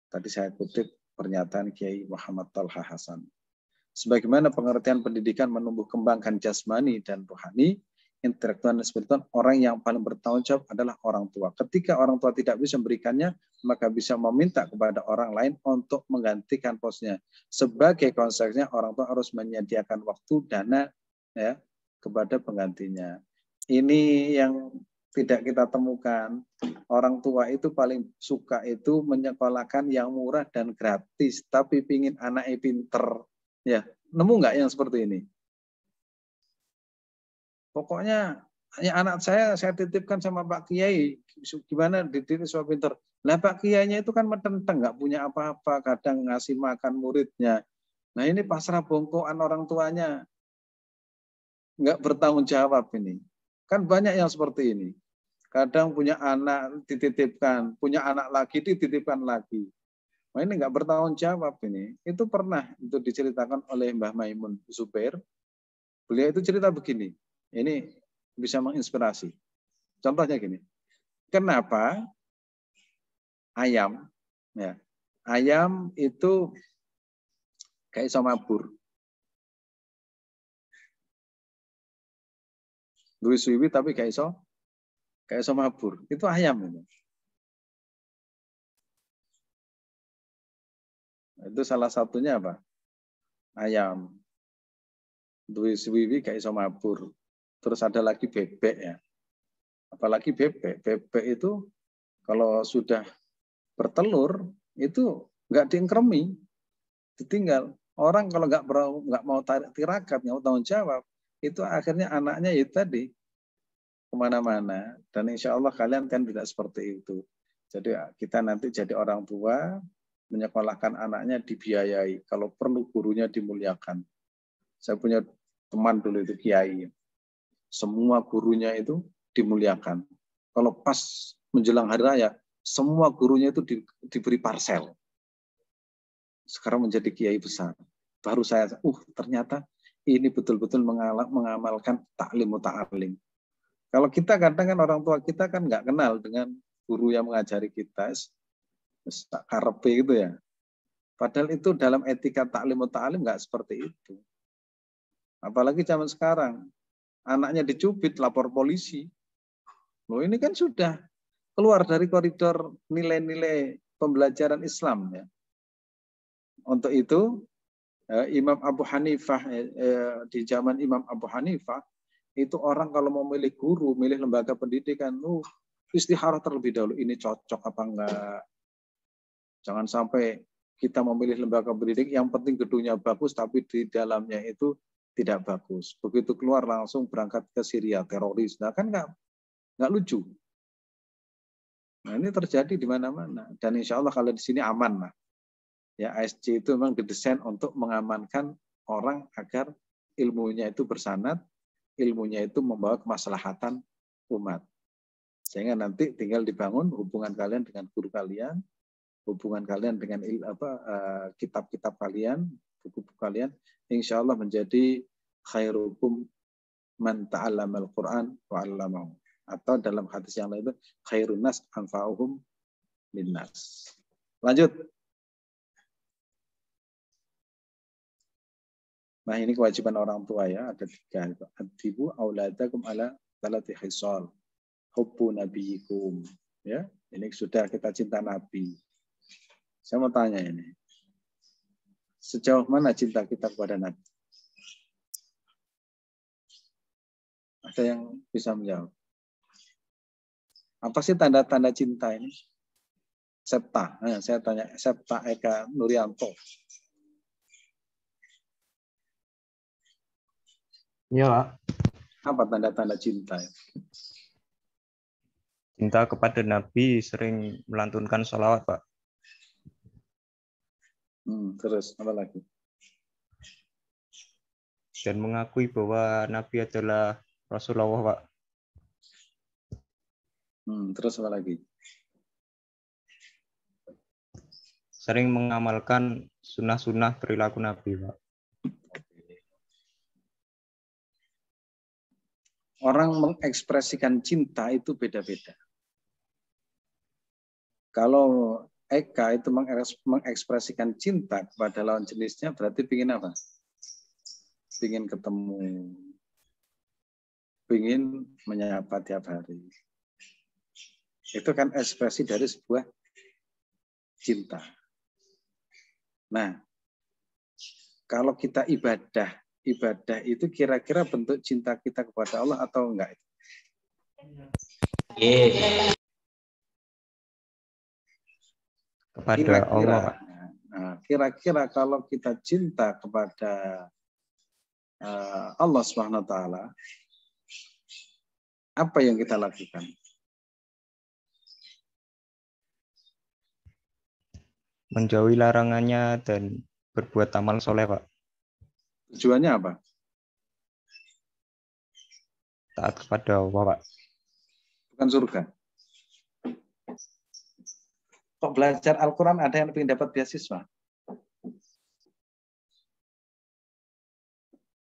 tadi saya kutip pernyataan Kiai Muhammad Tolhah Hasan. Sebagaimana pengertian pendidikan menumbuh kembangkan jasmani dan rohani, intelektual dan spiritual, orang yang paling bertanggung jawab adalah orang tua. Ketika orang tua tidak bisa memberikannya, maka bisa meminta kepada orang lain untuk menggantikan posnya. Sebagai konsekuensinya, orang tua harus menyediakan waktu, dana ya kepada penggantinya. Ini yang tidak kita temukan. Orang tua itu paling suka itu menyekolahkan yang murah dan gratis, tapi pingin anaknya pinter. Ya, nemu nggak yang seperti ini? Pokoknya ya anak saya titipkan sama Pak Kiai, gimana dididik supaya pinter. Lah Pak Kiainya itu kan metenteng, nggak punya apa-apa, kadang ngasih makan muridnya. Nah ini pasrah bongkoan orang tuanya, nggak bertanggung jawab ini. Kan banyak yang seperti ini. Kadang punya anak dititipkan, punya anak lagi dititipkan lagi. Nah ini nggak bertanggung jawab ini. Itu pernah itu diceritakan oleh Mbah Maimun Zubair. Beliau itu cerita begini. Ini bisa menginspirasi. Contohnya gini. Kenapa ayam, ya, ayam itu kayak iso mabur. Duwe suwi tapi kayak iso mabur. Itu ayam itu. Itu salah satunya apa? Ayam. Duwe suwi kayak iso mabur. Terus ada lagi bebek ya. Apalagi bebek. Bebek itu kalau sudah bertelur itu nggak diingkremi, ditinggal. Orang kalau nggak mau tirakat, nggak mau tanggung jawab, itu akhirnya anaknya itu tadi kemana-mana. Dan insya Allah kalian kan tidak seperti itu. Jadi kita nanti jadi orang tua, menyekolahkan anaknya dibiayai. Kalau perlu gurunya dimuliakan. Saya punya teman dulu itu kiai. Semua gurunya itu dimuliakan. Kalau pas menjelang hari raya, semua gurunya itu diberi parsel. Sekarang menjadi kiai besar. Baru saya, ternyata ini betul-betul mengamalkan taklim muta'alim. Kalau kita kadang kan orang tua kita kan nggak kenal dengan guru yang mengajari kita, karepe gitu ya. Padahal itu dalam etika taklim muta'alim nggak seperti itu. Apalagi zaman sekarang, anaknya dicubit, lapor polisi. Loh ini kan sudah keluar dari koridor nilai-nilai pembelajaran Islam ya. Untuk itu Imam Abu Hanifah di zaman Imam Abu Hanifah itu orang kalau mau milih guru, milih lembaga pendidikan, istikharah terlebih dahulu ini cocok apa enggak. Jangan sampai kita memilih lembaga pendidik yang penting gedungnya bagus tapi di dalamnya itu tidak bagus. Begitu keluar langsung berangkat ke Syria teroris. Nah kan nggak lucu. Nah ini terjadi di mana-mana dan insya Allah kalau di sini aman lah. Ya ASC itu memang didesain untuk mengamankan orang agar ilmunya itu bersanad, ilmunya itu membawa kemaslahatan umat. Sehingga nanti tinggal dibangun hubungan kalian dengan guru kalian, hubungan kalian dengan kitab-kitab kalian, buku-buku kalian, insya Allah menjadi khairukum man ta'allamal Qur'an wa 'allamahu. Atau dalam hadis yang lain, khairun nas anfa'uhum linnas. Lanjut. Nah ini kewajiban orang tua ya, ada 3. Adibu auladakum ala 3 khisal. Hubbu nabiyikum. Ya, ini sudah kita cinta Nabi. Saya mau tanya ini. Sejauh mana cinta kita kepada Nabi? Ada yang bisa menjawab? Apa sih tanda-tanda cinta ini? Septa. Nah, saya tanya Septa Eka Nuryanto. Ya, Pak. Apa tanda-tanda cinta? Cinta kepada Nabi sering melantunkan sholawat, Pak. Terus apa lagi? Dan mengakui bahwa Nabi adalah Rasulullah, Pak. Terus apa lagi? Sering mengamalkan sunnah-sunnah perilaku Nabi, Pak. Orang mengekspresikan cinta itu beda-beda. Kalau Eka itu mengekspresikan cinta kepada lawan jenisnya berarti pingin apa? Pingin ketemu, pingin menyapa tiap hari. Itu kan ekspresi dari sebuah cinta. Nah, kalau kita ibadah itu kira-kira bentuk cinta kita kepada Allah atau enggak? Kepada Allah, Pak. Nah, kira-kira kalau kita cinta kepada Allah Subhanahu wa taala, apa yang kita lakukan? Menjauhi larangannya dan berbuat amal soleh, Pak. Tujuannya apa? Taat kepada Allah, Pak. Bukan surga. Kok belajar Al-Quran ada yang ingin dapat beasiswa?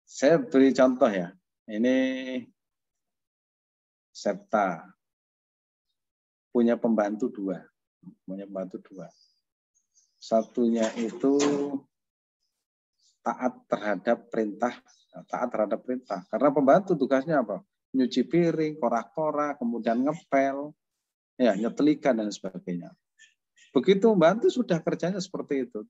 Saya beri contoh ya. Ini Septa punya pembantu dua. Satunya itu taat terhadap perintah. Karena pembantu tugasnya apa? Nyuci piring, korak-korak, kemudian ngepel, ya, nyetrika dan sebagainya. Begitu pembantu sudah kerjanya seperti itu.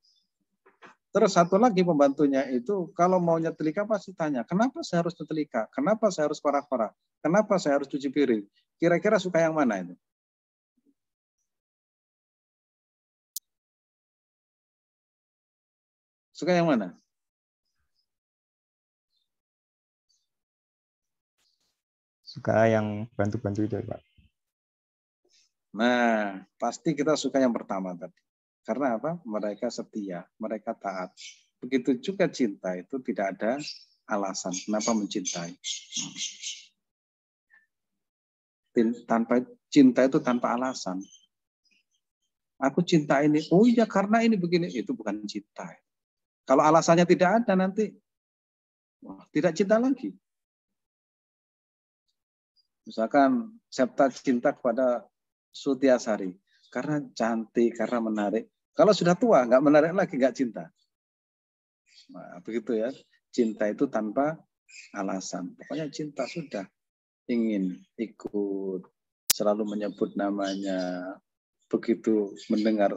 Terus satu lagi pembantunya itu kalau mau nyetrika pasti tanya, kenapa saya harus nyetrika? Kenapa saya harus korak-korak? Kenapa saya harus cuci piring? Kira-kira suka yang mana itu? Suka yang mana? Suka yang bantu-bantu itu, Pak. Nah, pasti kita suka yang pertama tadi. Karena apa? Mereka setia, mereka taat. Begitu juga cinta itu tidak ada alasan kenapa mencintai. Tanpa cinta itu tanpa alasan. Aku cinta ini, oh iya karena ini begini, itu bukan cinta. Kalau alasannya tidak ada nanti, tidak cinta lagi. Misalkan Septa cinta kepada Sutiasari karena cantik, karena menarik. Kalau sudah tua, nggak menarik lagi, nggak cinta. Nah, begitu ya. Cinta itu tanpa alasan. Pokoknya cinta sudah. Ingin ikut, selalu menyebut namanya. Begitu mendengar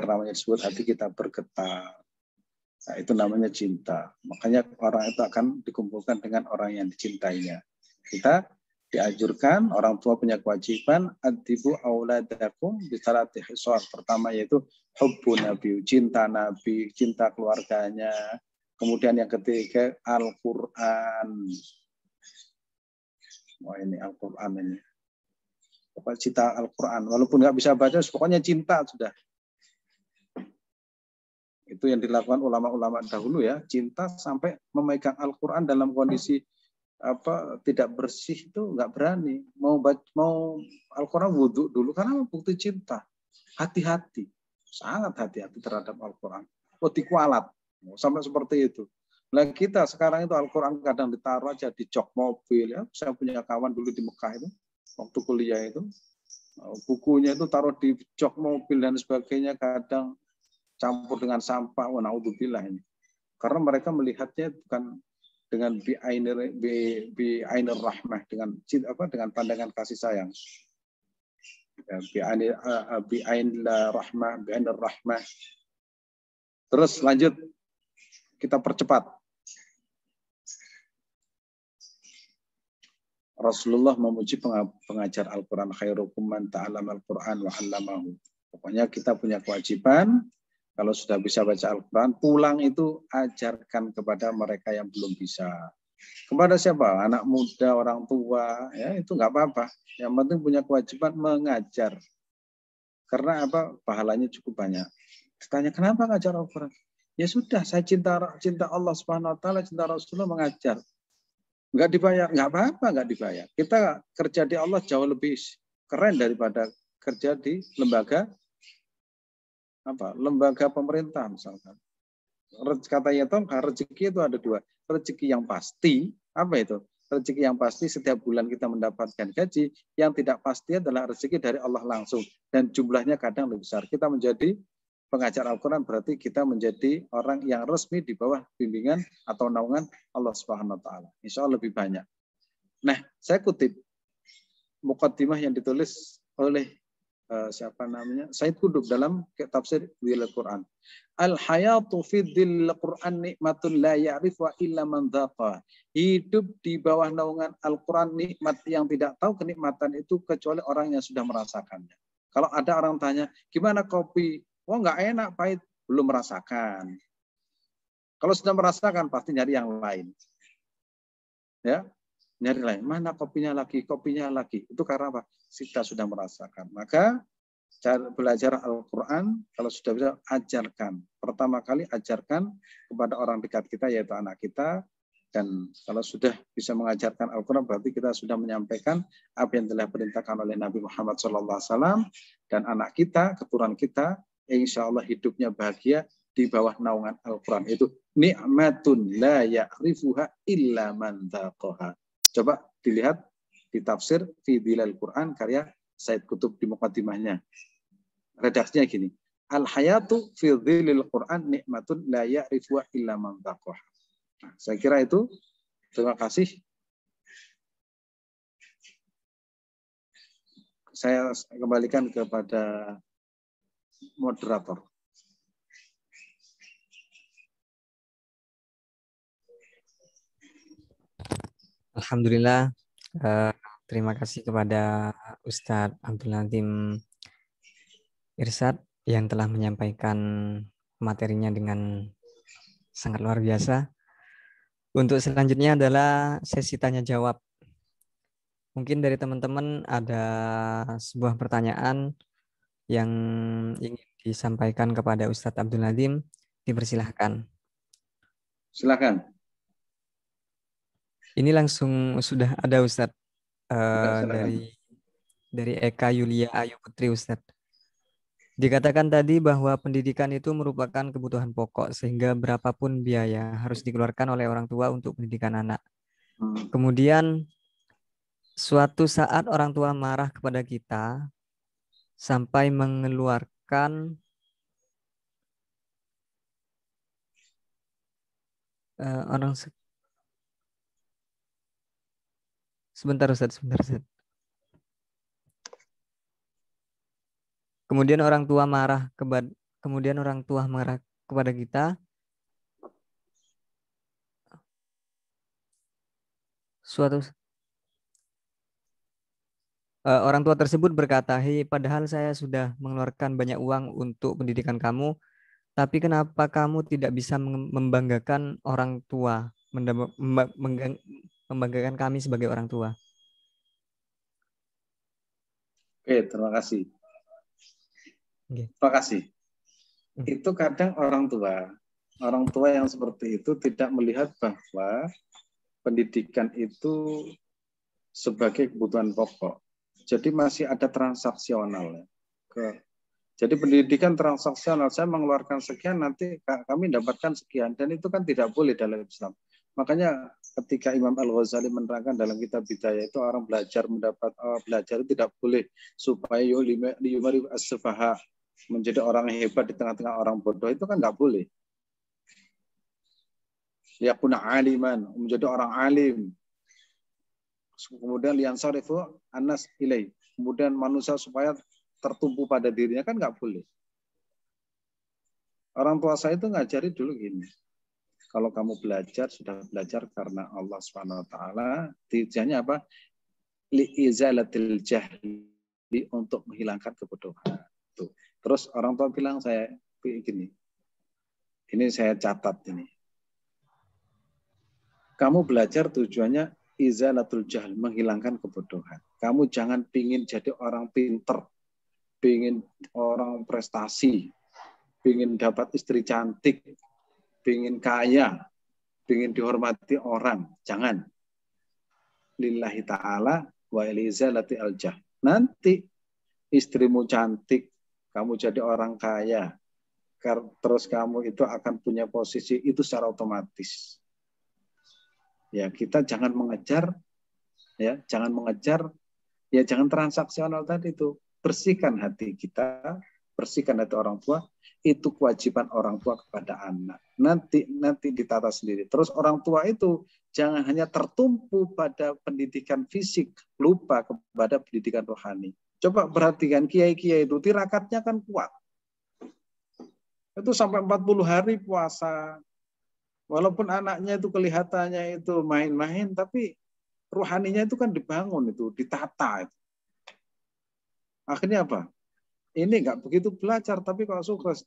namanya disebut, hati kita bergetar. Nah, itu namanya cinta. Makanya orang itu akan dikumpulkan dengan orang yang dicintainya. Kita dianjurkan, orang tua punya kewajiban adibu auladakum bisalati hisar. Pertama yaitu hubbu nabi, cinta nabi, cinta keluarganya. Kemudian yang ketiga Al-Qur'an. Oh ini Al-Qur'an ini. Pokoknya cinta Al-Qur'an. Walaupun nggak bisa baca, pokoknya cinta sudah. Itu yang dilakukan ulama-ulama dahulu ya, cinta sampai memegang Al-Qur'an dalam kondisi tidak bersih itu nggak berani mau Al-Quran wudhu dulu karena bukti cinta, hati-hati, sangat hati-hati terhadap Al-Quran, kualat sampai seperti itu. Nah kita sekarang itu Al-Quran kadang ditaruh aja di jok mobil ya. Saya punya kawan dulu di Mekah itu waktu kuliah itu bukunya itu taruh di jok mobil dan sebagainya, kadang campur dengan sampah. Naudzubillah ini karena mereka melihatnya bukan dengan bi'ainir rahmah, dengan pandangan kasih sayang. Bi'ainir rahmah. Terus lanjut, kita percepat. Rasulullah memuji pengajar Al-Quran, khairukum man ta'allama Al-Quran wa 'allamahu. Pokoknya kita punya kewajiban, kalau sudah bisa baca Al-Quran, pulang itu ajarkan kepada mereka yang belum bisa. Kepada siapa? Anak muda, orang tua, ya itu nggak apa-apa. Yang penting punya kewajiban mengajar. Karena apa? Pahalanya cukup banyak. Ditanya, kenapa ngajar Al-Quran? Ya sudah, saya cinta Allah Subhanahu Wa Taala, cinta Rasulullah, mengajar. Nggak dibayar, nggak apa-apa, nggak dibayar. Kita kerja di Allah jauh lebih keren daripada kerja di lembaga pemerintah misalkan. Katanya rezeki itu ada dua. Rezeki yang pasti, apa itu? Rezeki yang pasti setiap bulan kita mendapatkan gaji. Yang tidak pasti adalah rezeki dari Allah langsung. Dan jumlahnya kadang lebih besar. Kita menjadi pengajar Al-Quran berarti kita menjadi orang yang resmi di bawah bimbingan atau naungan Allah Subhanahu Wa Taala. Insya Allah lebih banyak. Nah, saya kutip muqaddimah yang ditulis oleh siapa namanya? Said Qutb dalam tafsir Dhillul Quran. Al-hayatu fi dhillil Quran nikmatun la ya'rifu illa man dhaqa. Hidup di bawah naungan Al-Quran nikmat yang tidak tahu kenikmatan itu kecuali orang yang sudah merasakannya. Kalau ada orang tanya, gimana kopi? Oh, nggak enak, pahit. Belum merasakan. Kalau sudah merasakan, pasti nyari yang lain. Ya, nyari lain. Mana kopinya lagi? Kopinya lagi. Itu karena apa? Kita sudah merasakan. Maka cara belajar Al-Quran, kalau sudah bisa, ajarkan. Pertama kali ajarkan kepada orang dekat kita, yaitu anak kita. Dan kalau sudah bisa mengajarkan Al-Quran, berarti kita sudah menyampaikan apa yang telah diperintahkan oleh Nabi Muhammad SAW. Dan anak kita, keturunan kita, insya Allah hidupnya bahagia di bawah naungan Al-Quran. Itu ni'matun la ya'rifuha illa man dhaqaha. Coba dilihat di tafsir fi Dhillil Quran karya Said Qutb di muqaddimahnya. Redaksinya gini. Al-hayatu fi Dhillil Quran nikmatun la ya'rifuha illa man dhaqaha. Nah, saya kira itu. Terima kasih. Saya kembalikan kepada moderator. Alhamdulillah, terima kasih kepada Ustadz Abdul Nazim Irsad yang telah menyampaikan materinya dengan sangat luar biasa. Untuk selanjutnya adalah sesi tanya jawab. Mungkin dari teman-teman ada sebuah pertanyaan yang ingin disampaikan kepada Ustadz Abdul Nazim, dipersilahkan. Silakan. Ini langsung sudah ada Ustadz dari Eka Yulia Ayu Putri Ustadz. Dikatakan tadi bahwa pendidikan itu merupakan kebutuhan pokok sehingga berapapun biaya harus dikeluarkan oleh orang tua untuk pendidikan anak. Kemudian suatu saat orang tua marah kepada kita sampai mengeluarkan sebentar Ustaz. Kemudian orang tua marah kepada kita. Orang tua tersebut berkata, "Hei, padahal saya sudah mengeluarkan banyak uang untuk pendidikan kamu, tapi kenapa kamu tidak bisa membanggakan orang tua, membanggakan kami sebagai orang tua?" Oke, terima kasih. Terima kasih. Itu kadang orang tua yang seperti itu tidak melihat bahwa pendidikan itu sebagai kebutuhan pokok. Jadi masih ada transaksional. Jadi pendidikan transaksional, saya mengeluarkan sekian, nanti kami dapatkan sekian. Dan itu kan tidak boleh dalam Islam. Makanya ketika Imam Al-Ghazali menerangkan dalam kitab Bidayah itu orang belajar itu tidak boleh supaya yumari as-sufaha, menjadi orang hebat di tengah-tengah orang bodoh, itu kan nggak boleh. Yakuna aliman, menjadi orang alim. Kemudian liyansarifu anas ilai. Kemudian manusia supaya tertumpu pada dirinya, kan nggak boleh. Orang tua saya itu ngajari dulu gini. Kalau kamu belajar, sudah belajar karena Allah SWT, tujuannya apa? Li'izalatil jahli, untuk menghilangkan kebodohan. Tuh. Terus orang tua bilang saya gini, ini saya catat ini. Kamu belajar tujuannya izalatul jahl, menghilangkan kebodohan. Kamu jangan pingin jadi orang pinter, pingin orang prestasi, pingin dapat istri cantik, pingin kaya, pingin dihormati orang. Jangan. Lillahi ta'ala wa ilizalati al-jahl. Nanti istrimu cantik, kamu jadi orang kaya, terus kamu itu akan punya posisi itu secara otomatis. Ya, kita jangan mengejar, jangan transaksional tadi itu. Bersihkan hati kita, bersihkan hati orang tua, itu kewajiban orang tua kepada anak. Nanti ditata sendiri. Terus orang tua itu jangan hanya tertumpu pada pendidikan fisik, lupa kepada pendidikan rohani. Coba perhatikan kiai-kiai itu tirakatnya kan kuat. Itu sampai 40 hari puasa. Walaupun anaknya itu kelihatannya itu main-main, tapi rohaninya itu kan dibangun, itu ditata. Akhirnya apa? Ini nggak begitu belajar, tapi kalau sukses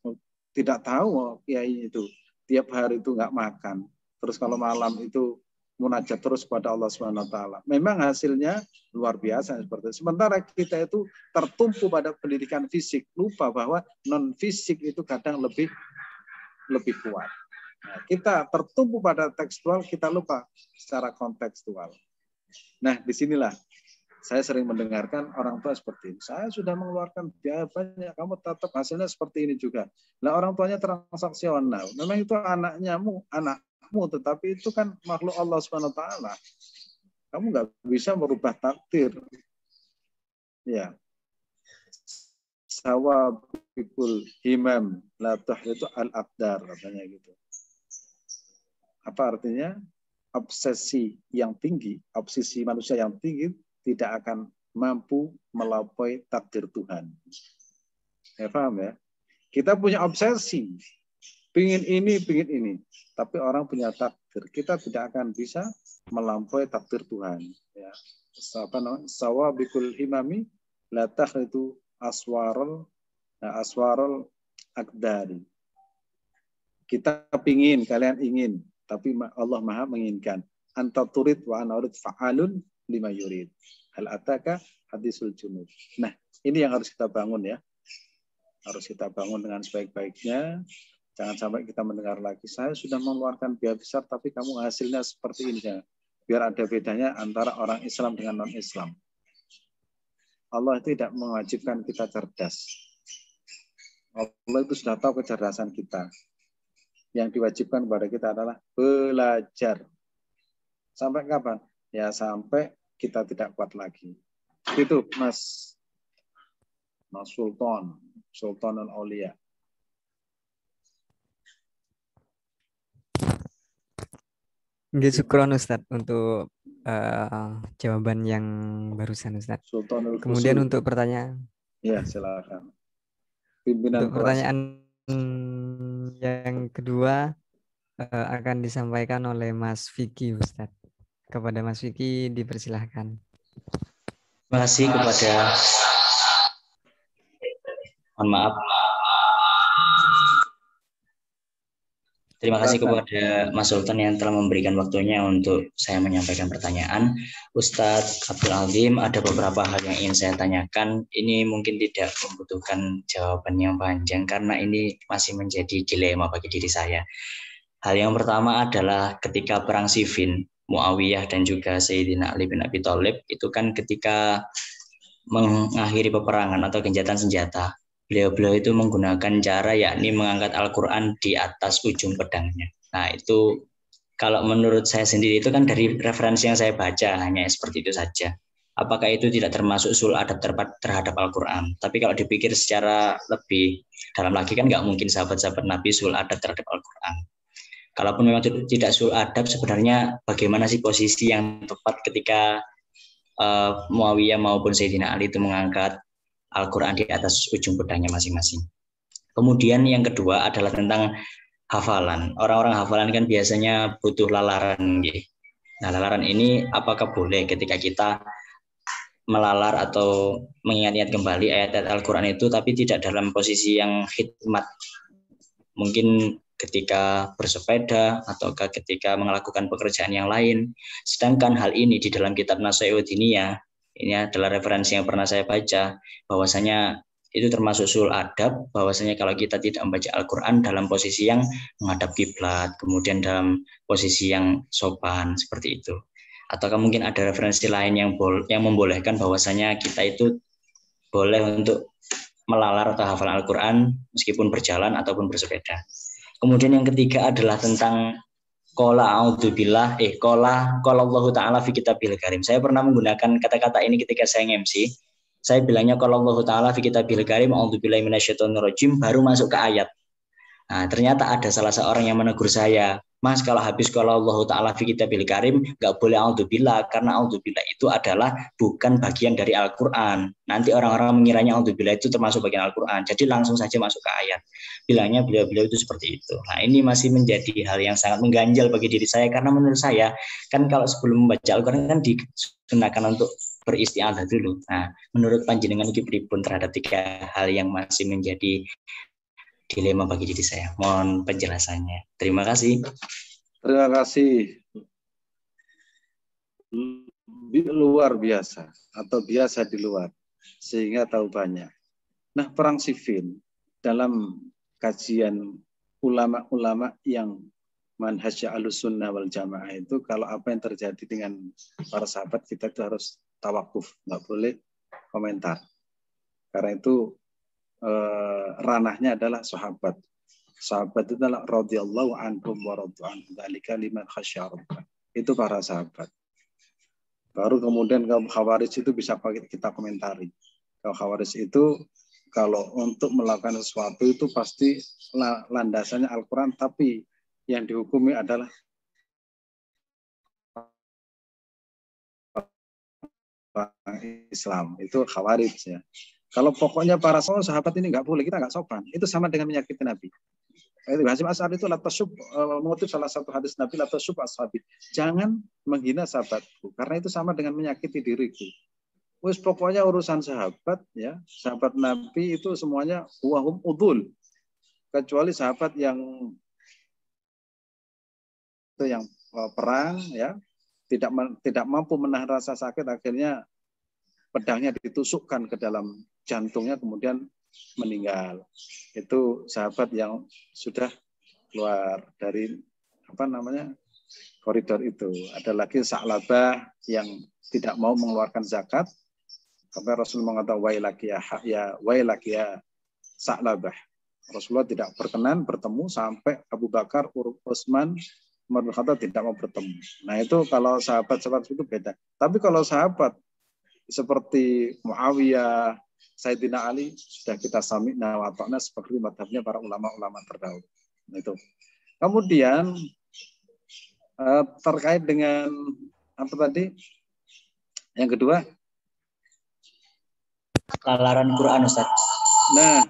tidak tahu kiai itu tiap hari itu nggak makan. Terus kalau malam itu munajat terus kepada Allah Subhanahu wa taala. Memang hasilnya luar biasa seperti itu. Sementara kita itu tertumpu pada pendidikan fisik, lupa bahwa non fisik itu kadang lebih kuat. Nah, kita tertumpu pada tekstual, kita lupa secara kontekstual. Nah, disinilah saya sering mendengarkan orang tua seperti ini. Saya sudah mengeluarkan biaya banyak, kamu tetap hasilnya seperti ini juga. Nah, orang tuanya transaksional. Memang itu anakmu, tetapi itu kan makhluk Allah Subhanahu wa taala. Kamu nggak bisa merubah takdir. Ya. Sawabikul himam la tuhritu al-aqdar, katanya gitu. Apa artinya? Obsesi yang tinggi, obsesi manusia yang tinggi tidak akan mampu melampaui takdir Tuhan. Ya, paham ya? Kita punya obsesi, pingin ini. Tapi orang punya takdir. Kita tidak akan bisa melampaui takdir Tuhan. Ya. Sawabikul himami la takhritu aswarul akdari. Kita pingin, kalian ingin, tapi Allah Maha menginginkan. Anta turid wa ana urid fa'alun lima yurid. Hal ataka hadisul junud. Nah, ini yang harus kita bangun ya. Harus kita bangun dengan sebaik-baiknya. Jangan sampai kita mendengar lagi, saya sudah mengeluarkan biaya besar, tapi kamu hasilnya seperti ini. Ya. Biar ada bedanya antara orang Islam dengan non-Islam. Allah tidak mewajibkan kita cerdas. Allah itu sudah tahu kecerdasan kita. Yang diwajibkan kepada kita adalah belajar. Sampai kapan? Ya sampai kita tidak kuat lagi. Itu Mas Sultanul Aulia. Syukron Ustadz untuk jawaban yang barusan Ustadz. Kemudian untuk pertanyaan. Ya, silakan. Pimpinan untuk pertanyaan yang kedua akan disampaikan oleh Mas Vicky Ustadz. Kepada Mas Vicky dipersilahkan. Terima kasih kepada Terima kasih kepada Mas Sultan yang telah memberikan waktunya untuk saya menyampaikan pertanyaan. Ustadz Abdul Azim, ada beberapa hal yang ingin saya tanyakan. Ini mungkin tidak membutuhkan jawaban yang panjang karena ini masih menjadi dilema bagi diri saya. Hal yang pertama adalah ketika perang Siffin, Muawiyah dan juga Sayyidina Ali bin Abi Thalib itu kan ketika mengakhiri peperangan atau gencatan senjata. Beliau itu menggunakan cara yakni mengangkat Al-Quran di atas ujung pedangnya. Nah itu kalau menurut saya sendiri itu kan dari referensi yang saya baca hanya seperti itu saja. Apakah itu tidak termasuk sul adab terhadap Al-Quran? Tapi kalau dipikir secara lebih dalam lagi kan nggak mungkin sahabat-sahabat Nabi sul adab terhadap Al-Quran. Kalaupun memang tidak sul adab, sebenarnya bagaimana sih posisi yang tepat ketika Muawiyah maupun Sayyidina Ali itu mengangkat Al-Quran di atas ujung pedangnya masing-masing. Kemudian yang kedua adalah tentang hafalan. Orang-orang hafalan kan biasanya butuh lalaran. Nah, lalaran ini apakah boleh ketika kita melalar atau mengingat-ingat kembali ayat-ayat Al-Quran itu tapi tidak dalam posisi yang khidmat. Mungkin ketika bersepeda atau ketika melakukan pekerjaan yang lain. Sedangkan hal ini di dalam kitab Nashai'ud Diniyah, ini adalah referensi yang pernah saya baca, bahwasanya itu termasuk sul adab, bahwasanya kalau kita tidak membaca Al-Quran dalam posisi yang menghadap kiblat, kemudian dalam posisi yang sopan, seperti itu. Ataukah mungkin ada referensi lain yang membolehkan bahwasanya kita itu boleh untuk melalar atau hafal Al-Quran meskipun berjalan ataupun bersepeda. Kemudian yang ketiga adalah tentang Qala a'udzubillah, qala Allahu ta'ala fi kitabil karim. Saya pernah menggunakan kata-kata ini ketika saya nge-MC. Saya bilangnya qala Allahu ta'ala fi kitabil karim, a'udzubillahi minasyaitonir rajim, baru masuk ke ayat. Nah, ternyata ada salah seorang yang menegur saya, Mas, kalau habis kalau Allah Ta'ala fi kitabil karim, nggak boleh audzubillah, karena audzubillah itu adalah bukan bagian dari Al-Quran. Nanti orang-orang mengiranya audzubillah itu termasuk bagian Al-Quran. Jadi langsung saja masuk ke ayat. Bilangnya beliau-beliau itu seperti itu. Nah, ini masih menjadi hal yang sangat mengganjal bagi diri saya, karena menurut saya, kan kalau sebelum membaca Al-Quran kan digunakan untuk beristiadah dulu. Nah, menurut panjenengan iki pripun terhadap 3 hal yang masih menjadi dilema bagi diri saya. Mohon penjelasannya. Terima kasih. Terima kasih. Luar biasa atau biasa di luar sehingga tahu banyak. Nah, perang Siffin dalam kajian ulama-ulama yang manhaj Ahlussunnah wal Jamaah itu, kalau apa yang terjadi dengan para sahabat kita itu harus tawakuf, nggak boleh komentar. Karena itu ranahnya adalah sahabat. Sahabat itu adalah radhiyallahu anhum wa radu anhu dzalika liman khasyya rabbah. Itu para sahabat. Baru kemudian kaum Khawarij itu bisa kita komentari. Kaum Khawarij itu kalau untuk melakukan sesuatu itu pasti landasannya Al-Quran, tapi yang dihukumi adalah Islam. Itu Khawarij ya. Kalau pokoknya para sahabat ini nggak boleh, kita nggak sopan. Itu sama dengan menyakiti Nabi. Hasyim Asy'ari itu mengutip salah satu hadis Nabi, la tasyub ashabi. Jangan menghina sahabatku, karena itu sama dengan menyakiti diriku. Wis pokoknya urusan sahabat ya, sahabat Nabi itu semuanya wahum udul. Kecuali sahabat yang perang ya, tidak mampu menahan rasa sakit, akhirnya pedangnya ditusukkan ke dalam jantungnya kemudian meninggal. Itu sahabat yang sudah keluar dari koridor itu. Ada lagi Sa'labah yang tidak mau mengeluarkan zakat. Sampai Rasul mengatakan wailaki ya Sa'labah. Rasulullah tidak berkenan bertemu sampai Abu Bakar, Utsman, Umar bin Khattab tidak mau bertemu. Nah, itu kalau sahabat-sahabat itu beda. Tapi kalau sahabat seperti Muawiyah, Sayyidina Ali, sudah kita sami'na wa ata'na seperti madhabnya para ulama-ulama terdahulu. Itu. Kemudian terkait dengan apa tadi? Yang kedua, lalaran Quran, Ustaz. Nah,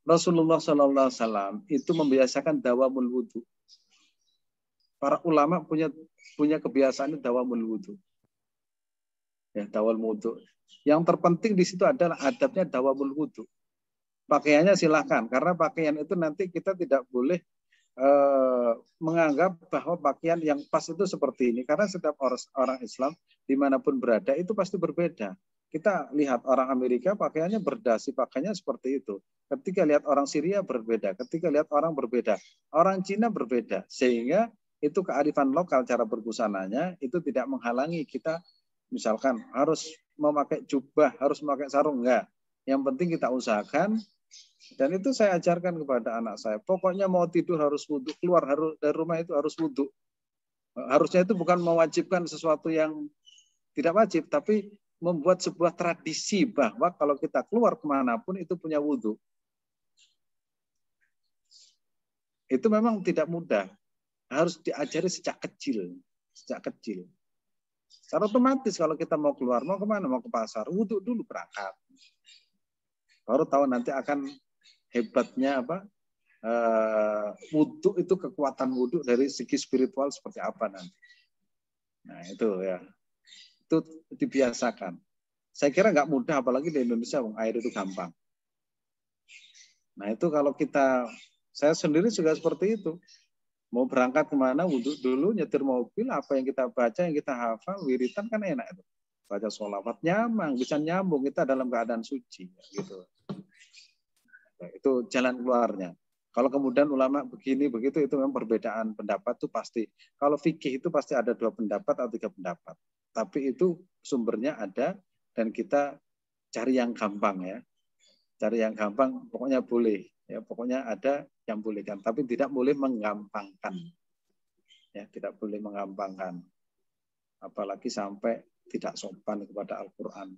Rasulullah SAW itu membiasakan dawamul wudu. Para ulama punya kebiasaan dawamul wudu. Ya, dawamul wudu. Yang terpenting di situ adalah adabnya dawamul wudu. Pakaiannya silakan, karena pakaian itu nanti kita tidak boleh menganggap bahwa pakaian yang pas itu seperti ini, karena setiap orang Islam dimanapun berada itu pasti berbeda. Kita lihat orang Amerika pakaiannya berdasi, pakaiannya seperti itu. Ketika lihat orang Syria berbeda, ketika lihat orang berbeda, orang Cina berbeda, sehingga itu kearifan lokal cara berbusananya itu tidak menghalangi kita. Misalkan harus memakai jubah, harus memakai sarung, enggak. Yang penting kita usahakan, dan itu saya ajarkan kepada anak saya. Pokoknya mau tidur harus wudhu, keluar dari rumah itu harus wudhu. Harusnya itu bukan mewajibkan sesuatu yang tidak wajib, tapi membuat sebuah tradisi bahwa kalau kita keluar kemanapun itu punya wudhu. Itu memang tidak mudah. Harus diajari sejak kecil. Sejak kecil. Secara otomatis kalau kita mau keluar, mau kemana? Mau ke pasar, wudhu dulu berangkat. Baru tahu nanti akan hebatnya apa? Wudhu itu, kekuatan wudhu dari segi spiritual seperti apa nanti. Nah itu ya. Itu dibiasakan. Saya kira nggak mudah, apalagi di Indonesia, air itu gampang. Nah itu kalau saya sendiri juga seperti itu. Mau berangkat kemana, wudhu dulu, nyetir mobil, apa yang kita baca, yang kita hafal, wiritan kan enak itu. Baca sholawat nyaman, bisa nyambung, kita dalam keadaan suci. Gitu. Nah, itu jalan keluarnya. Kalau kemudian ulama begini, begitu, itu memang perbedaan pendapat itu pasti. Kalau fikih itu pasti ada 2 pendapat atau 3 pendapat. Tapi itu sumbernya ada, dan kita cari yang gampang ya. Cari yang gampang, pokoknya boleh. Ya, pokoknya ada yang bolehkan, tapi tidak boleh menggampangkan. Ya, tidak boleh menggampangkan. Apalagi sampai tidak sopan kepada Al-Quran.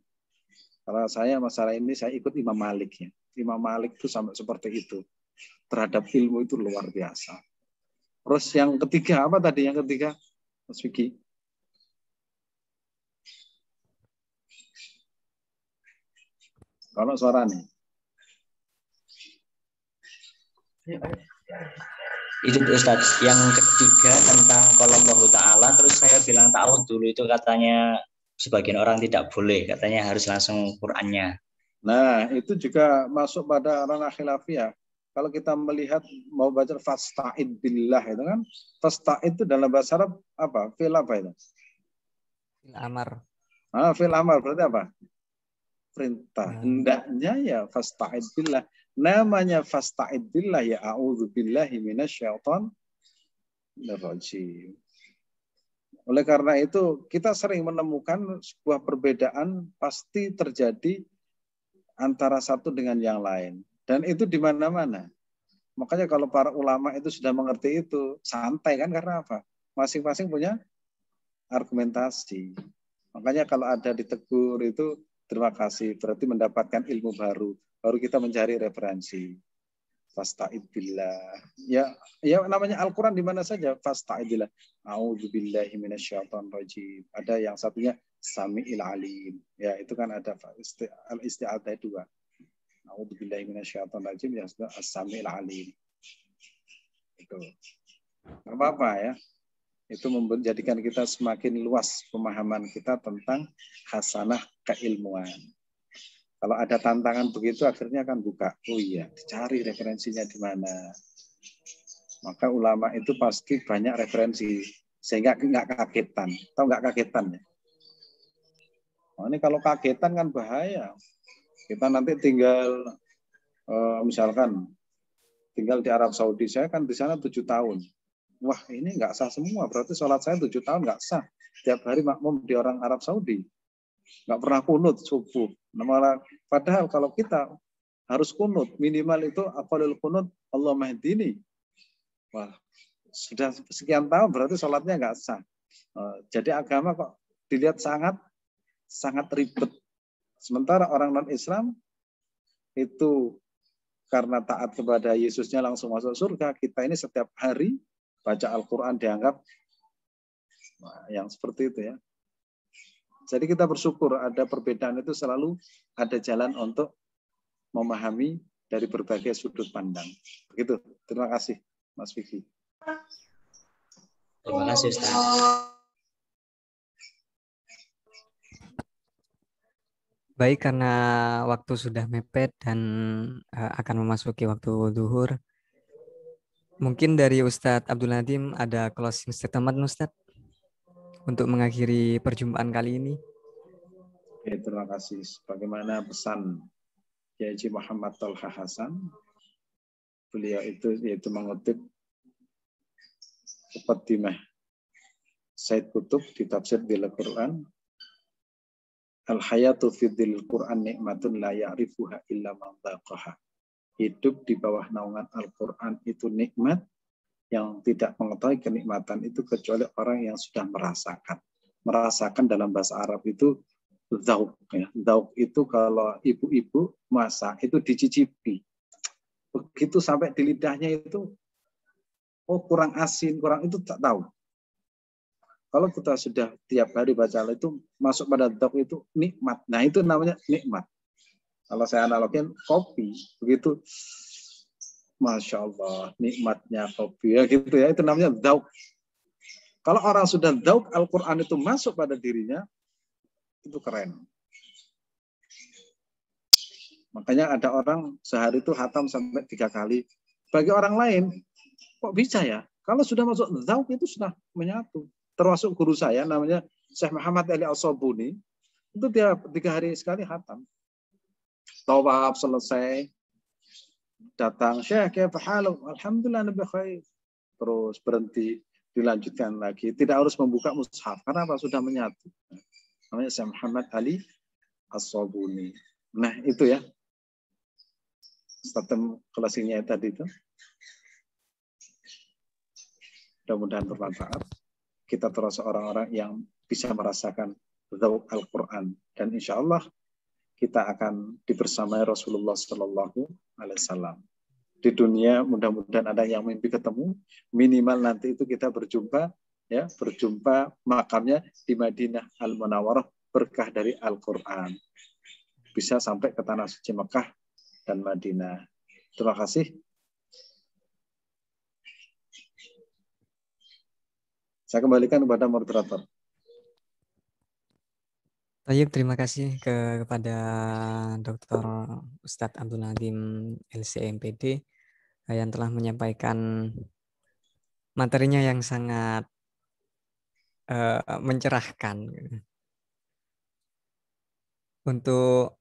Kalau saya masalah ini, saya ikut Imam Malik ya. Imam Malik itu sampai seperti itu. Terhadap ilmu itu luar biasa. Terus yang ketiga apa tadi? Yang ketiga, Mas Vicky? Kalau suara nih. Itu Ustaz, yang ketiga tentang qaul Allah Ta'ala, terus saya bilang ta'awud dulu, itu katanya sebagian orang tidak boleh, katanya harus langsung Qur'annya. Nah, itu juga masuk pada ranah khilafiyah. Kalau kita melihat mau baca fasta'id billah itu kan, fasta'id itu dalam bahasa Arab apa? Fi'il apa itu? Fi'il amar. Fi'il amar berarti apa? Perintah. Hendaknya ya fasta'id billah. Namanya fasta'id billah ya a'udzu billahi minasyaitonir rajim. Oleh karena itu kita sering menemukan sebuah perbedaan pasti terjadi antara satu dengan yang lain. Dan itu di mana-mana. Makanya kalau para ulama itu sudah mengerti itu, santai kan, karena apa? Masing-masing punya argumentasi. Makanya kalau ada ditegur itu, terima kasih, berarti mendapatkan ilmu baru. Baru kita mencari referensi. Fasta'id billah. Ya namanya Al-Quran di mana saja. Fasta'id billah. A'udzubillahi minasyaitonir rajim. Ada yang satunya Sami'il Alim. Ya, itu kan ada al-isti'adzah dua. A'udzubillahi minasyaitonir rajim, yang sudah As-Sami'il Alim. Itu. Enggak apa-apa ya. Itu menjadikan kita semakin luas pemahaman kita tentang hasanah keilmuan. Kalau ada tantangan begitu akhirnya akan buka. Oh iya, dicari referensinya di mana. Maka ulama itu pasti banyak referensi sehingga nggak kagetan. Tahu nggak kagetan ya? Oh, ini kalau kagetan kan bahaya. Kita nanti tinggal misalkan tinggal di Arab Saudi, saya kan di sana 7 tahun. Wah, ini nggak sah semua. Berarti sholat saya 7 tahun nggak sah. Tiap hari makmum di orang Arab Saudi. Nggak pernah kunut subuh. Padahal kalau kita harus kunut, minimal itu aqallul kunut Allahumma hdini. Wah, sudah sekian tahun berarti sholatnya nggak sah. Jadi agama kok dilihat sangat ribet. Sementara orang non-Islam itu karena taat kepada Yesusnya langsung masuk surga. Kita ini setiap hari baca Al-Quran dianggap yang seperti itu ya. Jadi kita bersyukur ada perbedaan itu, selalu ada jalan untuk memahami dari berbagai sudut pandang. Begitu. Terima kasih, Mas Vicky. Terima kasih, Ustaz. Baik, karena waktu sudah mepet dan akan memasuki waktu zuhur, mungkin dari Ustadz Abdul Nadim ada closing statement, Ustadz, untuk mengakhiri perjumpaan kali ini. Oke, terima kasih. Bagaimana pesan Kiai Haji Muhammad Tolha Hasan, beliau itu yaitu mengutip Muqaddimah Said Qutb di tafsir Dhil Quran, Al-hayatu fi dhil Quran nikmatun la ya'rifuha illa man dhaqaha. Hidup di bawah naungan Al-Quran itu nikmat yang tidak mengetahui kenikmatan itu kecuali orang yang sudah merasakan. Merasakan dalam bahasa Arab itu dzauq ya. Dzauq itu kalau ibu-ibu masak itu dicicipi. Begitu sampai di lidahnya itu kurang asin, kurang itu tak tahu. Kalau kita sudah tiap hari baca itu masuk pada dzauq itu nikmat. Nah, itu namanya nikmat. Kalau saya analogikan kopi, begitu Masya Allah, nikmatnya kopi ya gitu ya, itu namanya dzauq. Kalau orang sudah dzauq Al-Quran itu masuk pada dirinya, itu keren. Makanya ada orang sehari itu khatam sampai 3 kali. Bagi orang lain, kok bisa ya? Kalau sudah masuk dzauq itu sudah menyatu. Termasuk guru saya namanya Syekh Muhammad Ali As-Sabuni, itu tiap 3 hari sekali khatam. Tawaf selesai, datang, Syekh, kaifa haluk? Alhamdulillah nabi khair. Terus berhenti, dilanjutkan lagi. Tidak harus membuka mushaf, karena apa? Sudah menyatu. Namanya Syekh Muhammad Ali As-Sabuni. Nah, itu ya. Statement closing-nya tadi itu. Mudah-mudahan bermanfaat. Kita terus orang-orang yang bisa merasakan dzauq Al-Quran. Dan insya Allah kita akan dibersamai Rasulullah Sallallahu Alaihi Wasallam. di dunia, mudah-mudahan ada yang mimpi ketemu, minimal nanti itu kita berjumpa, ya, berjumpa makamnya di Madinah Al-Munawwarah, berkah dari Al-Quran. Bisa sampai ke tanah suci Mekah dan Madinah. Terima kasih. Saya kembalikan kepada moderator. Baik, terima kasih kepada Dr. Ustadz Abdul Halim LCMPD yang telah menyampaikan materinya yang sangat mencerahkan. Untuk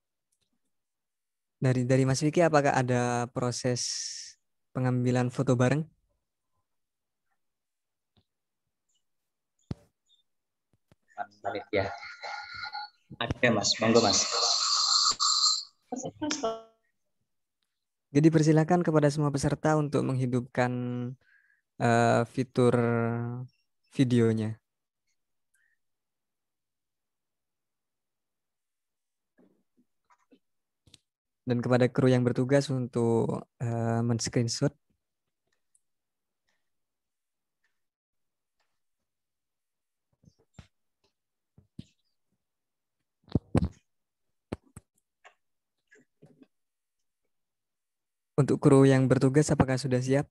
dari Mas Vicky, apakah ada proses pengambilan foto bareng? Ya. Ada Mas, monggo Mas. Jadi persilakan kepada semua peserta untuk menghidupkan fitur videonya. Dan kepada kru yang bertugas untuk men-screenshot. Untuk kru yang bertugas, apakah sudah siap?